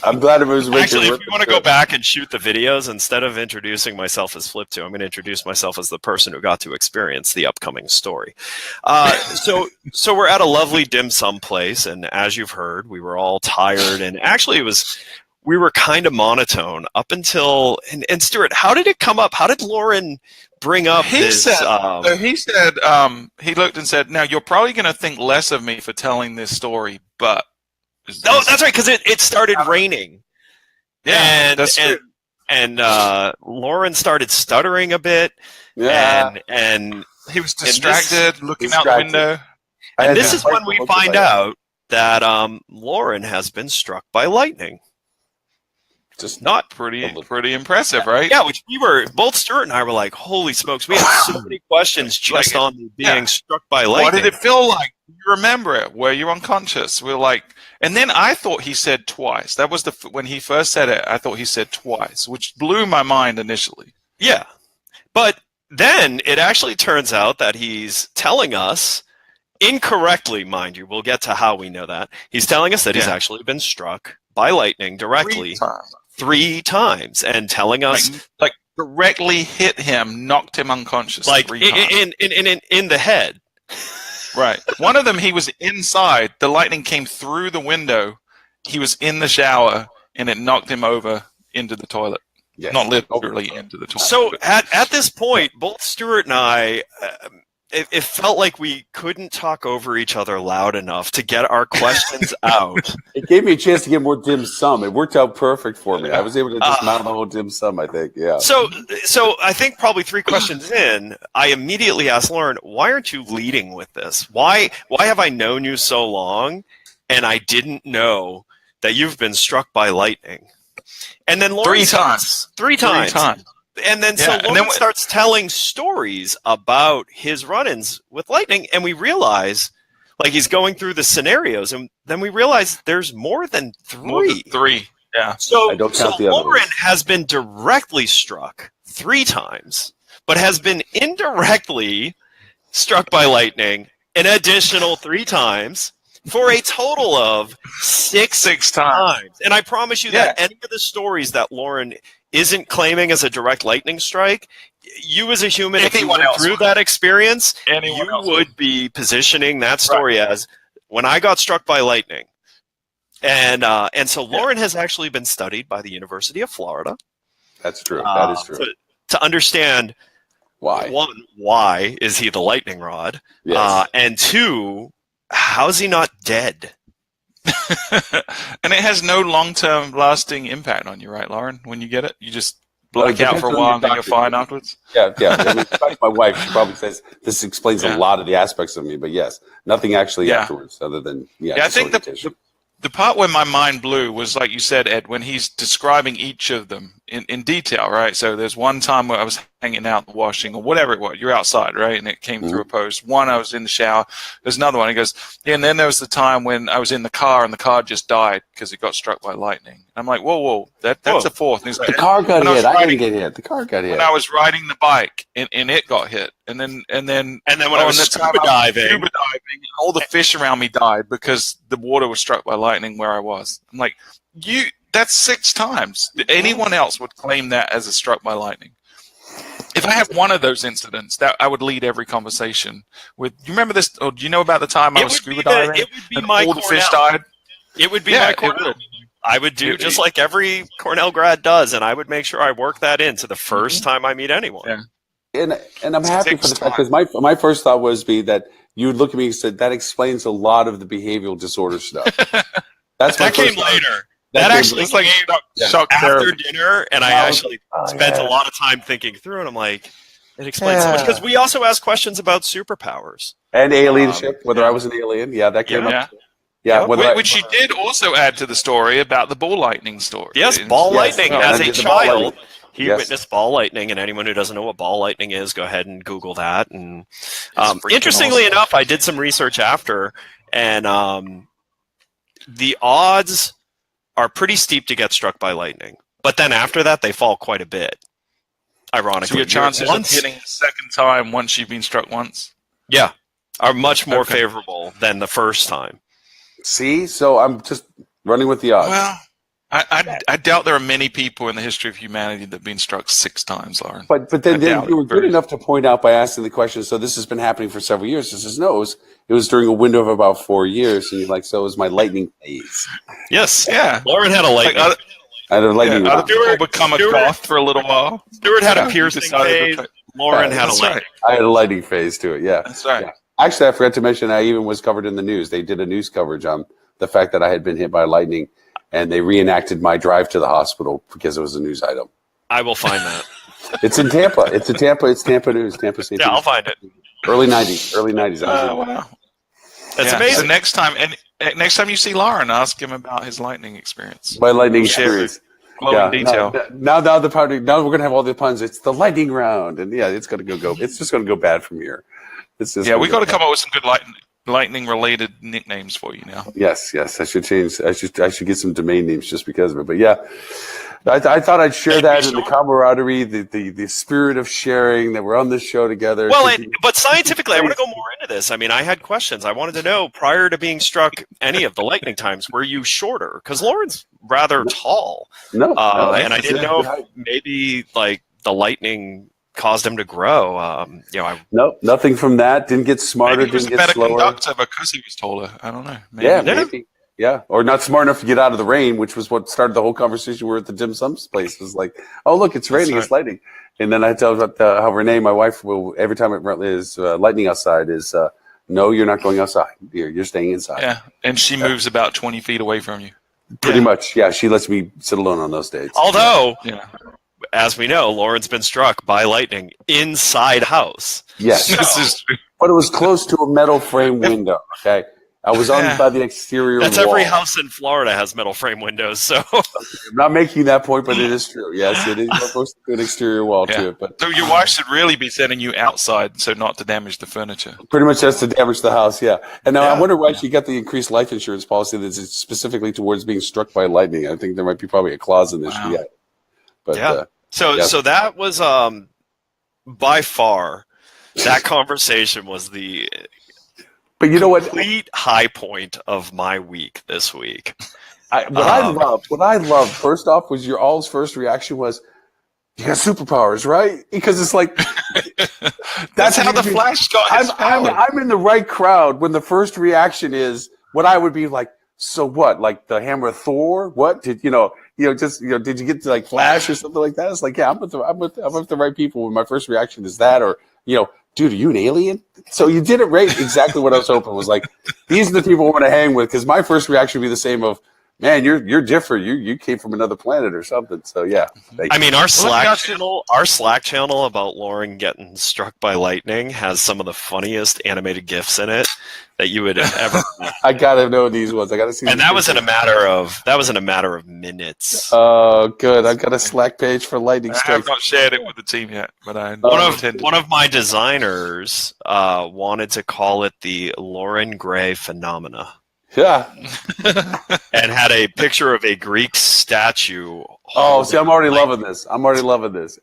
I'm glad it was actually, if you want to go back and shoot the videos, instead of introducing myself as Flip2, I'm going to introduce myself as the person who got to experience the upcoming story. So we're at a lovely dim sum place, and as you've heard, we were all tired, and actually we we were kind of monotone up until and Stuart, how did it come up? How did Lauren bring up this? So he said he looked and said, "Now you're probably going to think less of me for telling this story, but." No, that's right, because it started raining. Yeah, that's true. And Lauren started stuttering a bit. Yeah. And he was distracted, looking out the window. And this is when we find out that Lauren has been struck by lightning. Just not pretty impressive, right? Yeah, which both Stuart and I were like, holy smokes, we had so many questions just on being struck by lightning. What did it feel like? You remember it? Were you unconscious? We were like, and then I thought he said twice. That was when he first said it, I thought he said twice, which blew my mind initially. Yeah. But then it actually turns out that he's telling us, incorrectly, mind you, we'll get to how we know that. He's telling us that he's actually been struck by lightning directly. 3 times, and telling us like directly hit him, knocked him unconscious, like 3 times. in the head. Right. One of them, he was inside. The lightning came through the window. He was in the shower, and it knocked him over into the toilet. Yes. Not literally into the toilet. So at this point, both Stuart and I. It felt like we couldn't talk over each other loud enough to get our questions out. It gave me a chance to get more dim sum. It worked out perfect for me. I was able to just mount the whole dim sum, I think. Yeah. So I think probably 3 questions in, I immediately asked Lauren, why aren't you leading with this? Why have I known you so long and I didn't know that you've been struck by lightning? And then Lauren 3 times. 3 times. 3 times. And then so Lauren starts telling stories about his run-ins with lightning, and we realize, like, he's going through the scenarios, and then we realize there's more than 3. More than 3, yeah. So, I don't count the other Lauren ones. has been directly struck 3 times, but has been indirectly struck by lightning an additional 3 times, for a total of 6 times. And I promise you that any of the stories that Lauren isn't claiming as a direct lightning strike, you as a human, if you went through that experience, you would be positioning that story as, when I got struck by lightning. And so Lauren has actually been studied by the University of Florida. That's true. That is true. To understand why. 1, why is he the lightning rod? Yes. And 2, how is he not dead? And it has no long-term lasting impact on you, right, Lauren? When you get it, you just black out for a while and then you're fine afterwards. Yeah. I mean, my wife, she probably says this explains a lot of the aspects of me, but yes, nothing actually afterwards other than I think the part where my mind blew was, like you said, Ed, when he's describing each of them in detail, right? So there's one time where I was hanging out washing or whatever it was. You're outside, right? And it came through a post. One, I was in the shower. There's another one. He goes, and then there was the time when I was in the car and the car just died because it got struck by lightning. I'm like, whoa, that's a 4th. And he's like, the car got hit. I didn't get hit. The car got hit. When I was riding the bike and it got hit. And then when I was scuba diving, all the fish around me died because the water was struck by lightning where I was. I'm like, that's 6 times. Anyone else would claim that as a struck by lightning. If I have one of those incidents, that I would lead every conversation with. Do you remember this? Or do you know about the time I was scuba diving? It would be my all the fish died. It would be my Cornell. I would do just like every Cornell grad does, and I would make sure I work that into the first time I meet anyone. Yeah. And I'm happy for the fact, because my first thought was that you would look at me and said that explains a lot of the behavioral disorder stuff. That came later. That actually came after dinner, and I actually spent a lot of time thinking through it. I'm like, it explains so much, because we also asked questions about superpowers and alienship, whether I was an alien. Yeah, that came up. Yeah, which you did also add to the story about the ball lightning story. Yes, ball lightning. As a child, he witnessed ball lightning, and anyone who doesn't know what ball lightning is, go ahead and Google that. And interestingly enough, I did some research after, and the odds are pretty steep to get struck by lightning. But then after that, they fall quite a bit, ironically. So your chances of hitting a second time once you've been struck once? Yeah, are much more favorable than the first time. See? So I'm just running with the odds. Well, I doubt there are many people in the history of humanity that have been struck 6 times, Lauren. But then you were good enough to point out by asking the question, so this has been happening for several years. He says, no, it was during a window of about 4 years. And you're like, so it was my lightning phase. Yes. Yeah. Lauren had a lightning. I had a lightning Other round. people become a goth for a little while. Stuart had a Yeah, piercing decided to phase. Lauren had a That's lightning. right. I had a lightning phase to it. Yeah. That's right. Yeah. Actually, I forgot to mention I even was covered in the news. They did a news coverage on the fact that I had been hit by lightning, and they reenacted my drive to the hospital because it was a news item. I will find that. It's in Tampa. It's Tampa news. Tampa St. Yeah, I'll find it. Early 90s. Oh, wow. That's So amazing. next time you see Lauren, ask him about his lightning experience. My lightning Share experience. glowing detail. Now the party. Now we're gonna have all the puns. It's the lightning round, and yeah, it's gonna go. It's just gonna go bad from here. It's just We got to come up with some good lightning related nicknames for you now. Yes. I should change. I should get some domain names just because of it. But yeah, I thought I'd share that in the camaraderie, the spirit of sharing that we're on this show together. Well, but scientifically, I want to go more into this. I mean, I had questions. I wanted to know, prior to being struck any of the lightning times, were you shorter? Because Lauren's rather tall. No, and I didn't know if maybe like the lightning caused him to grow. Nope, nothing from that. Didn't get smarter. Maybe he was Didn't a get better slower. conductor because he was taller. I don't know. Maybe. Yeah, maybe. Yeah, or not smart enough to get out of the rain, which was what started the whole conversation. We were at the dim sum's place. It was like, oh, look, it's raining, it's lightning. And then I tell about how Renee, my wife, will every time it is lightning outside, is no, you're not going outside. You're staying inside. Yeah, and she moves about 20 feet away from you. Pretty much, yeah. She lets me sit alone on those days. Although, Yeah. as we know, Lauren's been struck by lightning inside house. Yes, This is true. but it was close to a metal frame window. Okay, I was on by the exterior That's wall. every house in Florida has metal frame windows. So I'm not making that point, but it is true. Yes, it is supposed to be an exterior wall to it, but So your wife should really be sending you outside so not to damage the furniture. pretty much has to damage the house. Yeah, and now I wonder why she got the increased life insurance policy that's specifically towards being struck by lightning. I think there might be probably a clause in this. Wow. Yeah, but yeah. So that was by far that conversation was the but you know what? complete high point of my week this week. What I loved, first off, was your all's first reaction was, "You got superpowers, right?" Because it's like That's how the Flash got his power. I'm in the right crowd when the first reaction is what I would be like. So what? Like the hammer of Thor? What did did you get to like Flash or something like that? It's like, yeah, I'm with the right people. When my first reaction is that, or dude, are you an alien? So you did it right. Exactly what I was hoping was like, these are the people I want to hang with. Because my first reaction would be the same of, man, you're different. You came from another planet or something. So yeah. I mean, our Slack channel about Lauren getting struck by lightning has some of the funniest animated GIFs in it that you would ever. I gotta know these ones. I gotta see. And that was in a matter of minutes. Oh, good. I've got a Slack page for lightning I strikes. have not shared it with the team yet, but I One of my designners wanted to call it the Lauren Gray phenomena. Yeah. And had a picture of a Greek statue. Oh, see, I'm already loving this.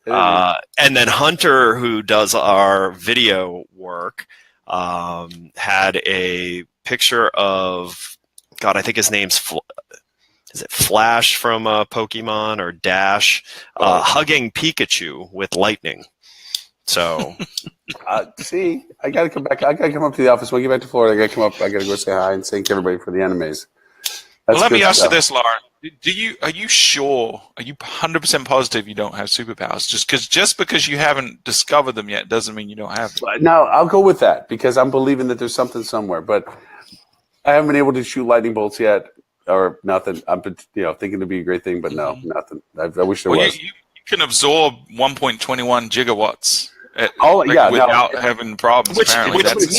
And then Hunter, who does our video work, had a picture of, God, I think his name's is it Flash from Pokemon or Dash, hugging Pikachu with lightning. So, see, I gotta come back. I gotta come up to the office. When I get back to Florida, I gotta come up. I gotta go say hi and thank everybody for the animes. Well, let me ask you this, Lauren. Are you sure? Are you 100% positive you don't have superpowers? Just because you haven't discovered them yet doesn't mean you don't have them. No, I'll go with that because I'm believing that there's something somewhere, but I haven't been able to shoot lightning bolts yet or nothing. I'm thinking it'd be a great thing, but no, nothing. I wish there was. You can absorb 1.21 gigawatts. Without having problems. Which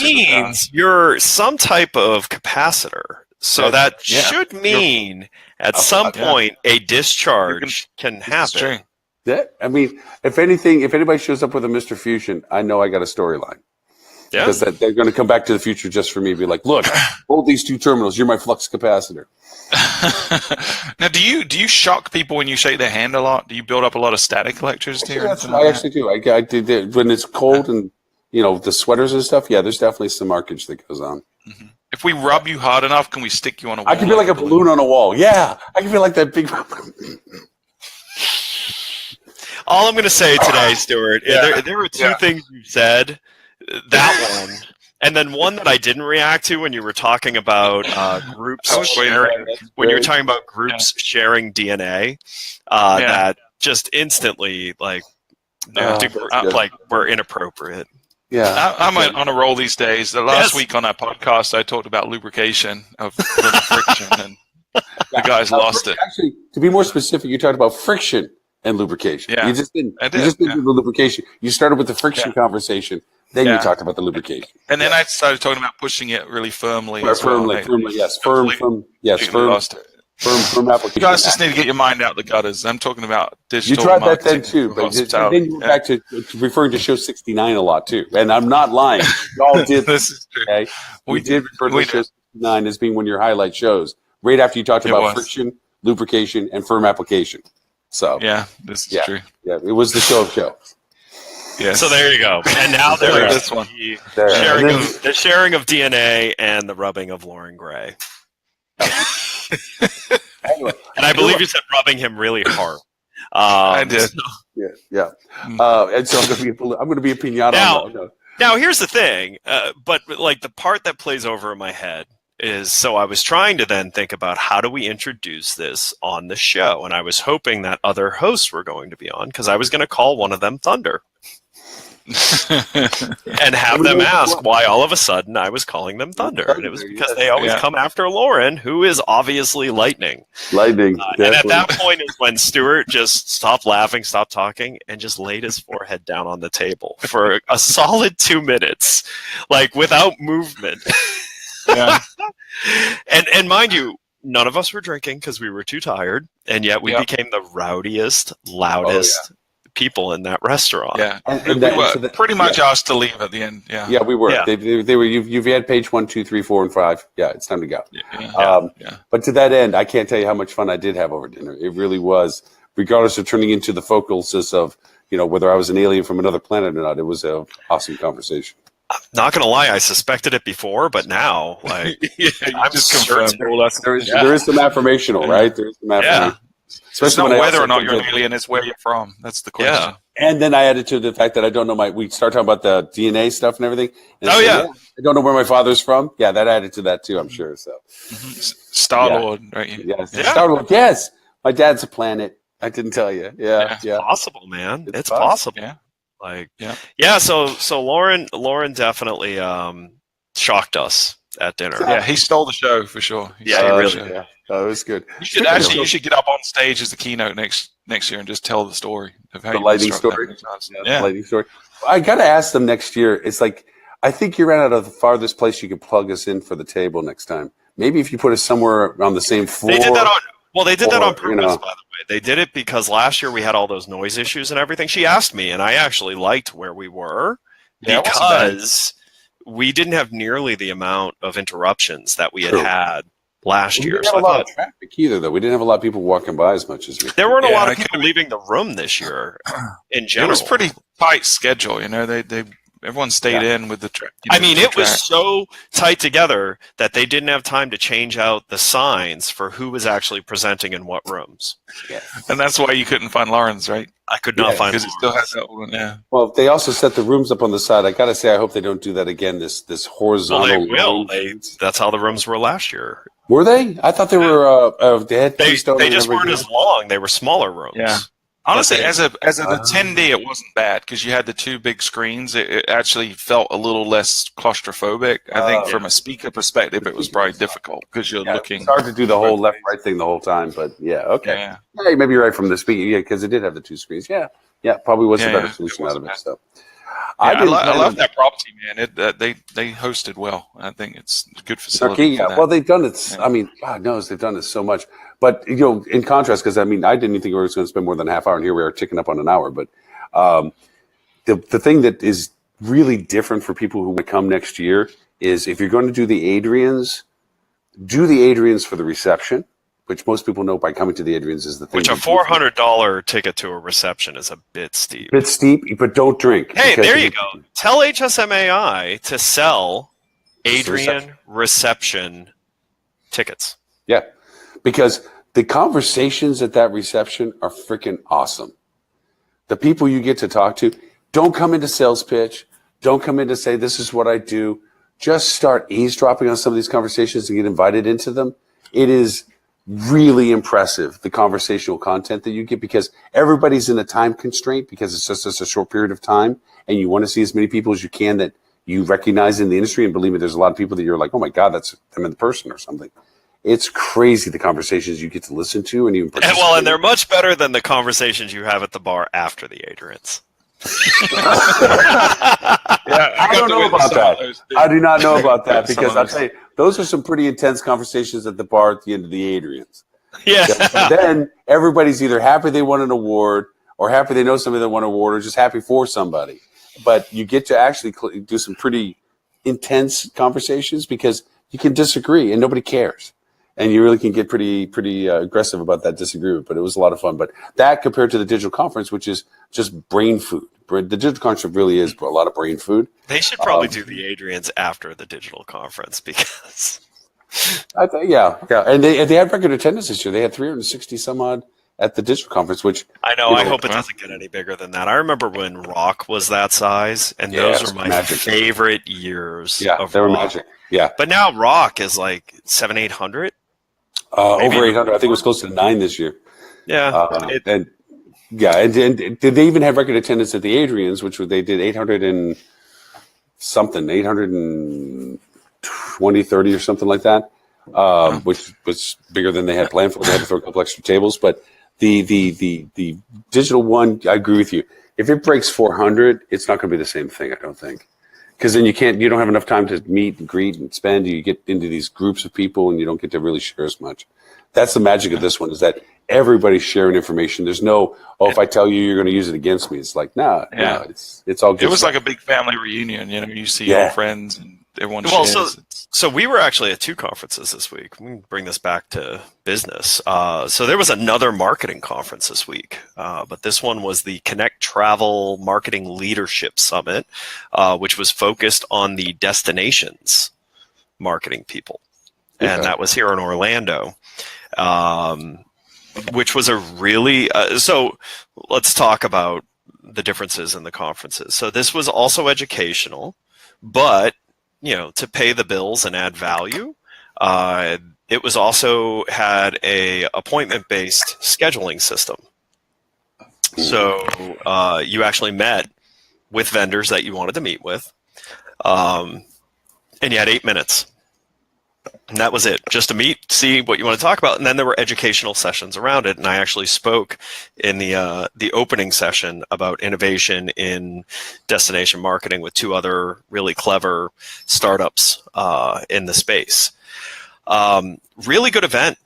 means you're some type of capacitor. So that should mean at some point a discharge can happen. Yeah, I mean, if anybody shows up with a Mr. Fusion, I know I got a storyline. Yeah. Because they're going to come back to the future just for me and be like, look, hold these two terminals. You're my flux capacitor. Now, do you shock people when you shake their hand a lot? Do you build up a lot of static electricity? I actually do. I did when it's cold and the sweaters and stuff. Yeah, there's definitely some markage that goes on. Mm-hmm. If we rub you hard enough, can we stick you on a wall? I can be like a balloon on a wall. Yeah, I can feel like that big. All I'm going to say today, Stuart, there were two things you said. That one, And then one that I didn't react to when you were talking about groups I was waiting for sharing, that. when you were talking about groups sharing DNA, that just instantly like were inappropriate. Yeah, I'm on a roll these days. The last week on that podcast, I talked about lubrication of little friction, and the guys lost it. Actually, to be more specific, you talked about friction and lubrication. Yeah, You just didn't. I did, You just didn't do the lubrication. You started with the friction conversation, then you talked about the lubrication. And then I started talking about pushing it really firmly. As Firmly, yes, firm, lost it. Firm application. You guys just need to get your mind out the gutters. I'm talking about digital. You tried that then marketing too, for but then hospitality. you went back to referring to show 69 a lot too. And I'm not lying. Y'all did This is true. Okay, we did refer to we show did. 69 as being one of your highlight shows. Right after you talked It about was. friction, lubrication, and firm application. So Yeah, this is true. Yeah, it was the show of shows. Yes. So there you go. And now There there's this one. the sharing of DNA and the rubbing of Lauren Gray. Anyway, And I believe you said rubbing him really hard. I did. Yeah. And so I'm going to be a pinata. Now here's the thing, but like the part that plays over in my head is, so I was trying to then think about how do we introduce this on the show, and I was hoping that other hosts were going to be on because I was going to call one of them Thunder and have them ask why all of a sudden I was calling them Thunder, and it was because they always come after Lauren, who is obviously Lightning. Lightning. And at that point is when Stuart just stopped laughing, stopped talking, and just laid his forehead down on the table for a solid 2 minutes, like without movement. Yeah. And mind you, none of us were drinking because we were too tired, and yet we became the rowdiest, loudest people in that restaurant. Yeah, and we were pretty much asked to leave at the end. Yeah, we were. Yeah. They were. You've had page 1, 2, 3, 4, and 5. Yeah, it's time to go. Yeah. But to that end, I can't tell you how much fun I did have over dinner. It really was, regardless of turning into the focus of whether I was an alien from another planet or not. It was an awesome conversation. I'm not gonna lie, I suspected it before, but now, like, I'm just confirmed. There is some affirmational, right? There is some affirmation. It's not whether or not you're an alien; it's where you're from. That's the question. Yeah. And then I added to the fact that I don't know we start talking about the DNA stuff and everything. And I don't know where my father's from. Yeah, that added to that too, I'm sure. So, Star-Lord, right? Yes, Star-Lord. Yes, my dad's a planet. I didn't tell you. Yeah. Possible, man. It's possible. Yeah. Like, So Lauren definitely shocked us at dinner. Yeah, he stole the show for sure. He really. Yeah. Oh, it was good. You should get up on stage as the keynote next year and just tell the story of how the lighting story. The lighting story. I got to ask them next year. It's like, I think you ran out of the farthest place you could plug us in for the table next time. Maybe if you put us somewhere on the same floor. They did that on purpose, by the way. They did it because last year we had all those noise issues and everything. She asked me, and I actually liked where we were because we didn't have nearly the amount of interruptions that we had last year. We didn't have a lot of traffic either, though. We didn't have a lot of people walking by as much as we did. There weren't a lot of people leaving the room this year in general. It was pretty tight schedule, everyone stayed in with the it was so tight together that they didn't have time to change out the signs for who was actually presenting in what rooms. Yes. And that's why you couldn't find Lauren's, right? I could not find because it still has that one. Yeah. Well, they also set the rooms up on the side. I got to say, I hope they don't do that again. This horizontal. Well, they will. That's how the rooms were last year. Were they? I thought they were. They just weren't as long. They were smaller rooms. Yeah. Honestly, as an attendee, it wasn't bad because you had the two big screens. It actually felt a little less claustrophobic. I think from a speaker perspective, it was probably difficult because you're looking. It's hard to do the whole left-right thing the whole time, but okay. Yeah, maybe you're right from the speaker, because it did have the two screens. Yeah, probably was a better solution out of it. So, I love that property, man. They hosted well. I think it's a good facility. Well, they've done it. I mean, God knows they've done this so much. But in contrast, because I didn't even think we were going to spend more than a half hour, and here we are ticking up on an hour. But the thing that is really different for people who would come next year is if you're going to do the Adrians for the reception, which most people know by coming to the Adrians is the thing. Which a $400 ticket to a reception is a bit steep. But don't drink. Hey, there you go. Tell HSMAI to sell Adrian reception tickets. Yeah. Because the conversations at that reception are freaking awesome. The people you get to talk to don't come into sales pitch. Don't come in to say, this is what I do. just start eavesdropping on some of these conversations and get invited into them, it is really impressive, the conversational content that you get, because everybody's in a time constraint because it's just a short period of time, and you want to see as many people as you can that you recognize in the industry. And believe me, there's a lot of people that you're like, oh my God, that's them in person or something. It's crazy the conversations you get to listen to and even participate. And they're much better than the conversations you have at the bar after the Adrians. I don't know about that. I do not know about that, because I'll tell you, those are some pretty intense conversations at the bar at the end of the Adrians. Yeah. So then everybody's either happy they won an award, or happy they know somebody that won an award, or just happy for somebody. But you get to actually do some pretty intense conversations because you can disagree and nobody cares. And you really can get pretty aggressive about that disagreement. But it was a lot of fun. But that compared to the digital conference, which is just brain food. The digital conference really is a lot of brain food. They should probably do the Adrians after the digital conference, because I think, yeah. And they had record attendance this year. They had 360 some odd at the digital conference, which I know. I hope it doesn't get any bigger than that. I remember when Rock was that size, and those were my favorite years. Yeah, of they were Rock. magic. Yeah, but now Rock is like 700-800. Over 800. I think it was close to 9 this year. Yeah, and did they even have record attendance at the Adrians, which they did 800 and something, 820, 30 or something like that, which was bigger than they had planned for. They had to throw a couple extra tables, but the digital one, I agree with you. If it breaks 400, it's not going to be the same thing, I don't think. Because then you don't have enough time to meet and greet and spend. You get into these groups of people and you don't get to really share as much. That's the magic of this one, is that everybody's sharing information. There's no, if I tell you, you're going to use it against me. It's like, no, it's all good. It was like a big family reunion. You see your friends and everyone shares. So we were actually at 2 conferences this week. We can bring this back to business. So there was another marketing conference this week, but this one was the Connect Travel Marketing Leadership Summit, which was focused on the destinations marketing people. And that was here in Orlando, which was a really, so let's talk about the differences in the conferences. So this was also educational, but to pay the bills and add value. It was also had a appointment-based scheduling system. So you actually met with vendors that you wanted to meet with, and you had 8 minutes. And that was it, just to meet, see what you want to talk about. And then there were educational sessions around it. And I actually spoke in the opening session about innovation in destination marketing with 2 other really clever startups in the space. Really good event,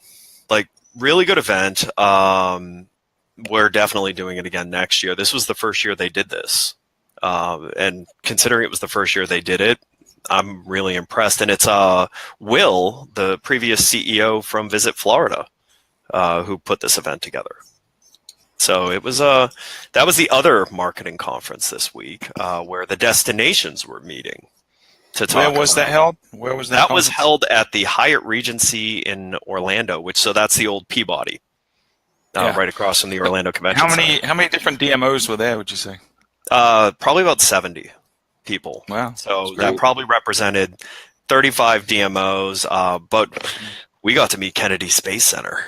really good event. We're definitely doing it again next year. This was the first year they did this. And considering it was the first year they did it, I'm really impressed. And it's Will, the previous CEO from Visit Florida, who put this event together. So it was that was the other marketing conference this week, where the destinations were meeting to talk. Where was that held? Where was that? That was held at the Hyatt Regency in Orlando, so that's the old Peabody, right across from the Orlando Convention Center. How many different DMOs were there, would you say? Probably about 70 people. Wow. So that probably represented 35 DMOs, but we got to meet Kennedy Space Center.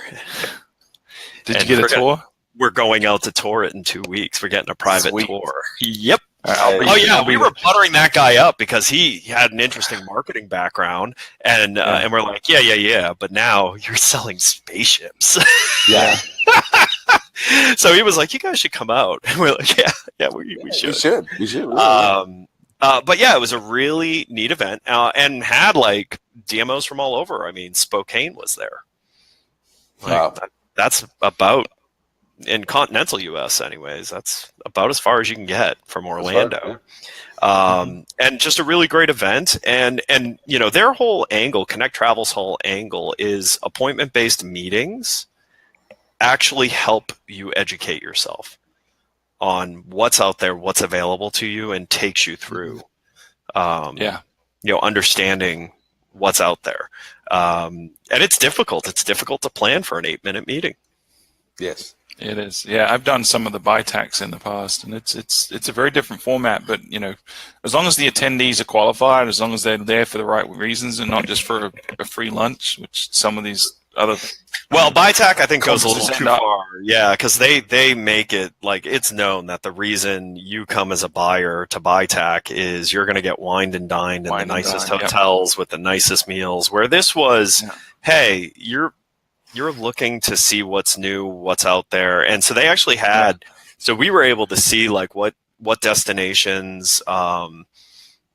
Did you get a tour? We're going out to tour it in 2 weeks. We're getting a private tour. Yep. We were buttering that guy up because he had an interesting marketing background, and we're like, yeah, but now you're selling spaceships. Yeah. So he was like, you guys should come out. And we're like, we should. We should. But yeah, it was a really neat event, and had DMOs from all over. I mean, Spokane was there. Wow. That's about, in continental U.S. anyways, that's about as far as you can get from Orlando. And just a really great event. And their whole angle, Connect Travel's whole angle, is appointment-based meetings actually help you educate yourself on what's out there, what's available to you, and takes you through, understanding what's out there. And it's difficult. It's difficult to plan for an 8-minute meeting. Yes. It is. Yeah, I've done some of the BITACs in the past, and it's a very different format. But as long as the attendees are qualified, as long as they're there for the right reasons and not just for a free lunch, which some of these other BITAC I think goes a little conferences too end up. far. Yeah, because they make it like it's known that the reason you come as a buyer to BITAC is you're going to get wined and dined in the nicest hotels with the nicest meals. Where this was, hey, you're looking to see what's new, what's out there. And so they actually had, so we were able to see like what destinations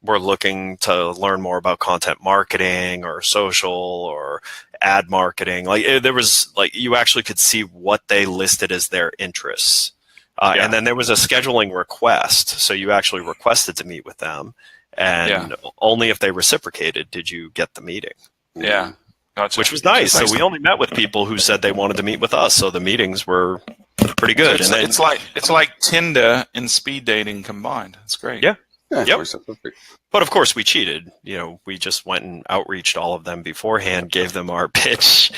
were looking to learn more about content marketing or social or ad marketing. Like there was like, you actually could see what they listed as their interests. And then there was a scheduling request. So you actually requested to meet with them, and only if they reciprocated did you get the meeting. Yeah. Gotcha. Which was nice. So we only met with people who said they wanted to meet with us. So the meetings were pretty good. So it's like Tinder and speed dating combined. It's great. Yeah. Yep. But of course we cheated. We just went and outreached all of them beforehand, gave them our pitch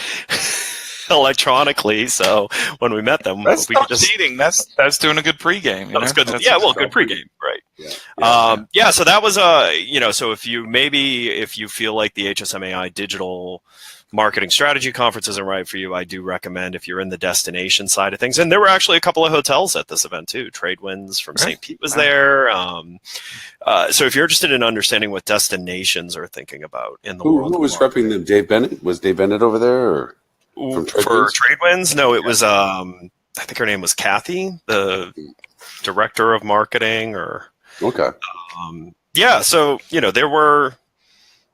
electronically. So when we met them, that's we not just cheating. That's doing a good pregame. That's good. That's good pregame, right? So that was so if you feel like the HSMAI digital marketing strategy conference isn't right for you, I do recommend if you're in the destination side of things. And there were actually a couple of hotels at this event too. Tradewinds from St. Pete was there. So if you're interested in understanding what destinations are thinking about in the world, who was repping them? Dave Bennett? Was Dave Bennett over there? Or for Tradewinds? No, it was I think her name was Kathy, the director of marketing. Okay. So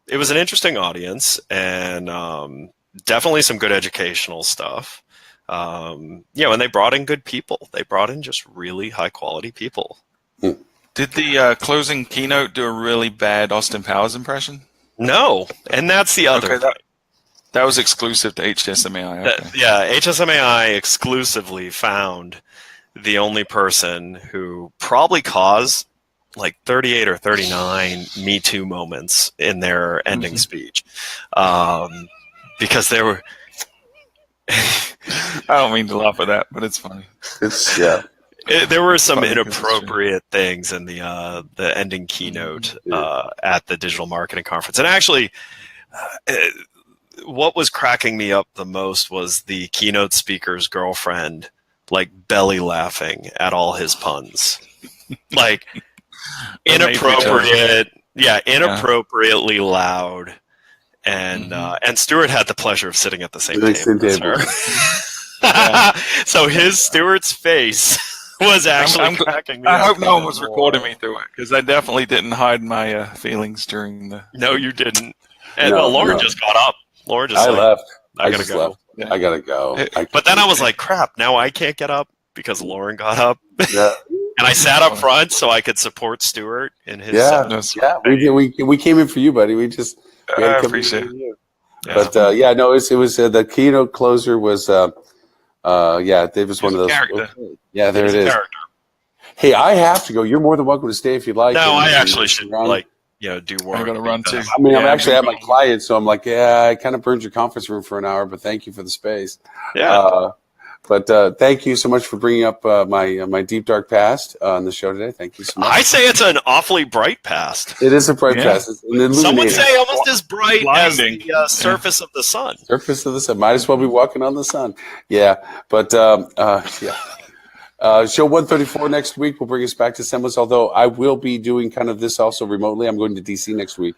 it was an interesting audience, and definitely some good educational stuff. And they brought in good people. They brought in just really high quality people. Did the closing keynote do a really bad Austin Powers impression? No, and that's the other thing. That was exclusive to HSMAI. Okay. HSMAI exclusively found the only person who probably caused like 38 or 39 Me Too moments in their ending speech. Because there were... I don't mean to laugh at that, but it's funny. There were some inappropriate things in the ending keynote at the digital marketing conference. And actually, what was cracking me up the most was the keynote speaker's girlfriend, like belly laughing at all his puns. Like inappropriately loud. And Stuart had the pleasure of sitting at the same table. So Stuart's face was actually cracking me up. I hope no one was recording me through it, because I definitely didn't hide my feelings during the... No, you didn't. And Lauren just got up. Lauren just left. I gotta go. Left. Yeah. I gotta go. But then I was like, crap, now I can't get up because Lauren got up. Yeah. And I sat up front so I could support Stuart in his... We came in for you, buddy. We appreciate it. But it was the keynote closer was Dave was one of those. Character. Yeah, there it is. Character. Hey, I have to go. You're more than welcome to stay if you'd like. No, I actually should do work. I gotta run too. I mean, I'm actually at my client, so I'm like, I kind of burned your conference room for an hour, but thank you for the space. Yeah. But thank you so much for bringing up my deep dark past on the show today. Thank you so much. I say it's an awfully bright past. It is a bright past. Some would say almost as bright as the surface of the sun. Surface of the sun. Might as well be walking on the sun. Yeah. But show 134 next week will bring us back to semblance, although I will be doing kind of this also remotely. I'm going to DC next week.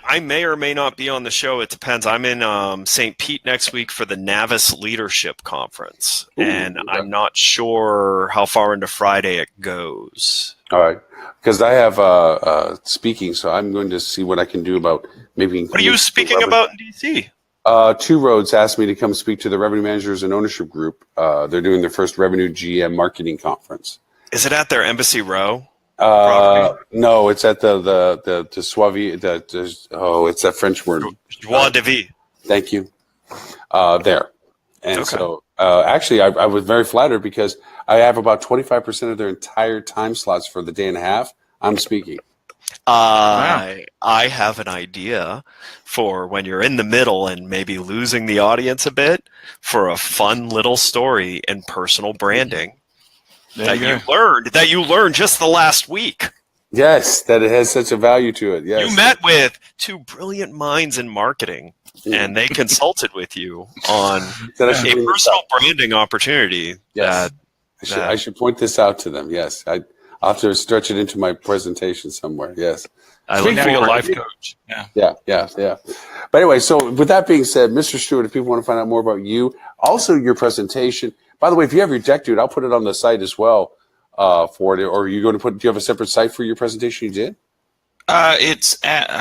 I may or may not be on the show. It depends. I'm in St. Pete next week for the Navis Leadership Conference, and I'm not sure how far into Friday it goes. Mm-hmm. All right, because I have speaking, so I'm going to see what I can do about maybe. What are you speaking about in DC? Two Roads asked me to come speak to the Revenue Managers and Ownership Group. They're doing their first Revenue GM Marketing Conference. Is it at their Embassy Row? No, it's at the Suave. It's that French word. Joie de vie. Thank you. There, and so actually, I was very flattered because I have about 25% of their entire time slots for the day and a half. I'm speaking. I have an idea for when you're in the middle and maybe losing the audience a bit, for a fun little story and personal branding that you learned just the last week. Yes, that it has such a value to it. Yes. You met with two brilliant minds in marketing, and they consulted with you on a personal branding opportunity. Yes. I should point this out to them. Yes. I'll have to stretch it into my presentation somewhere. Yes. I look for your life coach. Yeah. But anyway, so with that being said, Mr. Stuart, if people want to find out more about you, also your presentation, by the way, if you have your deck, dude, I'll put it on the site as well for it. Or are you going to do you have a separate site for your presentation you did? I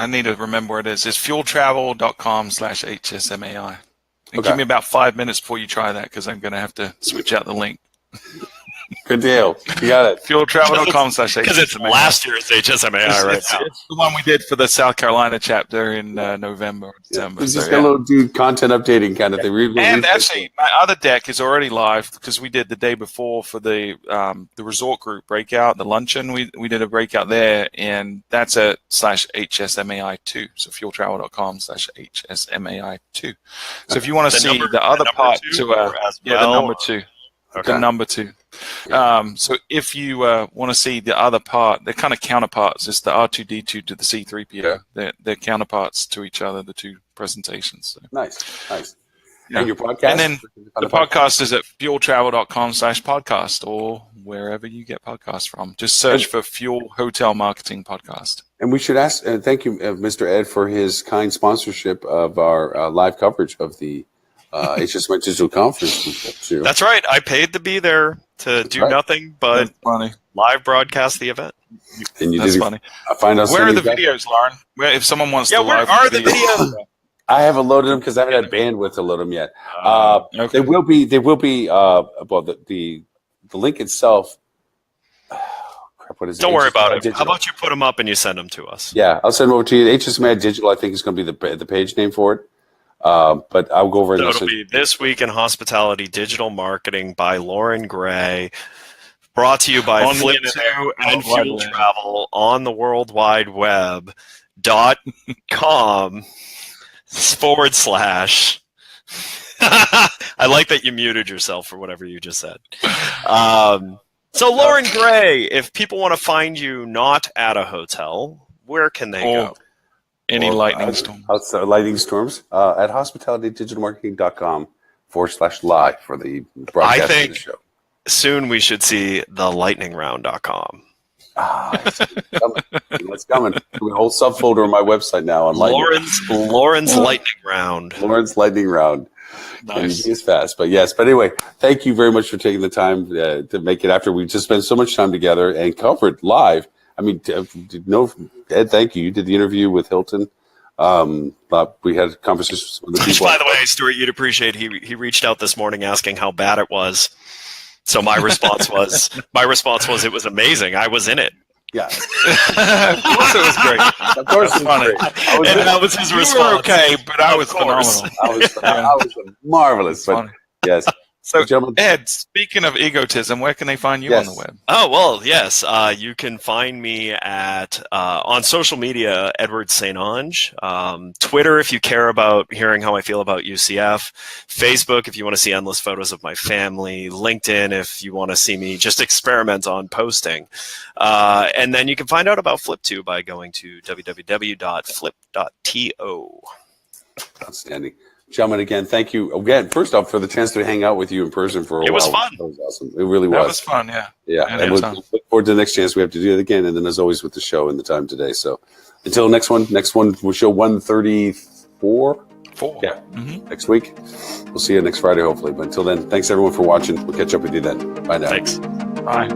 need to remember what it is. It's fueltravel.com/HSMAI. And give me about 5 minutes before you try that, because I'm going to have to switch out the link. Good deal. You got it. Fueltravel.com/HSMAI. Because it's last year's HSMAI right now. It's the one we did for the South Carolina chapter in November or December. It's just a little content updating kind of thing. And actually, my other deck is already live, because we did the day before for the resort group breakout, the luncheon. We did a breakout there, and that's at /HSMAI2. So fueltravel.com/HSMAI2. So if you want to see the other part to the number 2. Okay. The number 2. So if you want to see the other part, they're kind of counterparts. It's the R2D2 to the C3PO. They're counterparts to each other, the two presentations. So. Nice. Yeah. And your podcast? And then the podcast is at fueltravel.com/podcast, or wherever you get podcasts from. Just search for Fuel Hotel Marketing Podcast. And we should ask, and thank you, Mr. Ed, for his kind sponsorship of our live coverage of the HSMAI Digital Conference. That's right. I paid to be there to do nothing but live broadcast the event. And you That's funny. Where are the videos, Lauren? If someone wants to where live are the videos? I haven't loaded them because I haven't had bandwidth to load them yet. Okay. They will be. Well, the link itself. Crap, what is it? Don't worry about it. Digital. How about you put them up and you send them to us? Yeah, I'll send them over to you. HSMAI Digital, I think, is going to be the page name for it. But I'll go over. So it'll be This Week in Hospitality Digital Marketing by Lauren Gray, brought to you by Flip2 and Fuel Travel on the World Wide Web.com/. I like that you muted yourself for whatever you just said. So Lauren Gray, if people want to find you not at a hotel, where can they go? Any lightning storm. Lightning storms at hospitalitydigitalmarketing.com/live for the broadcast of the show. Soon we should see the lightninground.com. It's coming. A whole subfolder on my website now on Lauren's Lightning Round. Lauren's Lightning Round. Nice. It's fast, but yes. But anyway, thank you very much for taking the time to make it after we just spent so much time together and covered live. I mean, Ed, thank you. You did the interview with Hilton. We had conversations with the people. By the way, Stuart, you'd appreciate he reached out this morning asking how bad it was. So my response was it was amazing. I was in it. Yeah. Of course it was great. Of course it was funny. That was his response. You were okay, but I was phenomenal. I was marvelous. But yes. So, Ed, speaking of egotism, where can they find you on the web? Oh, well, yes. You can find me at on social media, Edward StOnge. Twitter, if you care about hearing how I feel about UCF. Facebook, if you want to see endless photos of my family. LinkedIn, if you want to see me just experiment on posting. And then you can find out about Flip2 by going to www.flip.to. Outstanding. Gentlemen, again, thank you again. First off, for the chance to hang out with you in person for a while. It was fun. That was awesome. It really was. That was fun, yeah. Yeah, and we'll look forward to the next chance we have to do it again. And then, as always, with the show and the time today. So, until next one, we'll show 134. Yeah, next week. We'll see you next Friday, hopefully. But until then, thanks everyone for watching. We'll catch up with you then. Bye now. Thanks. Bye.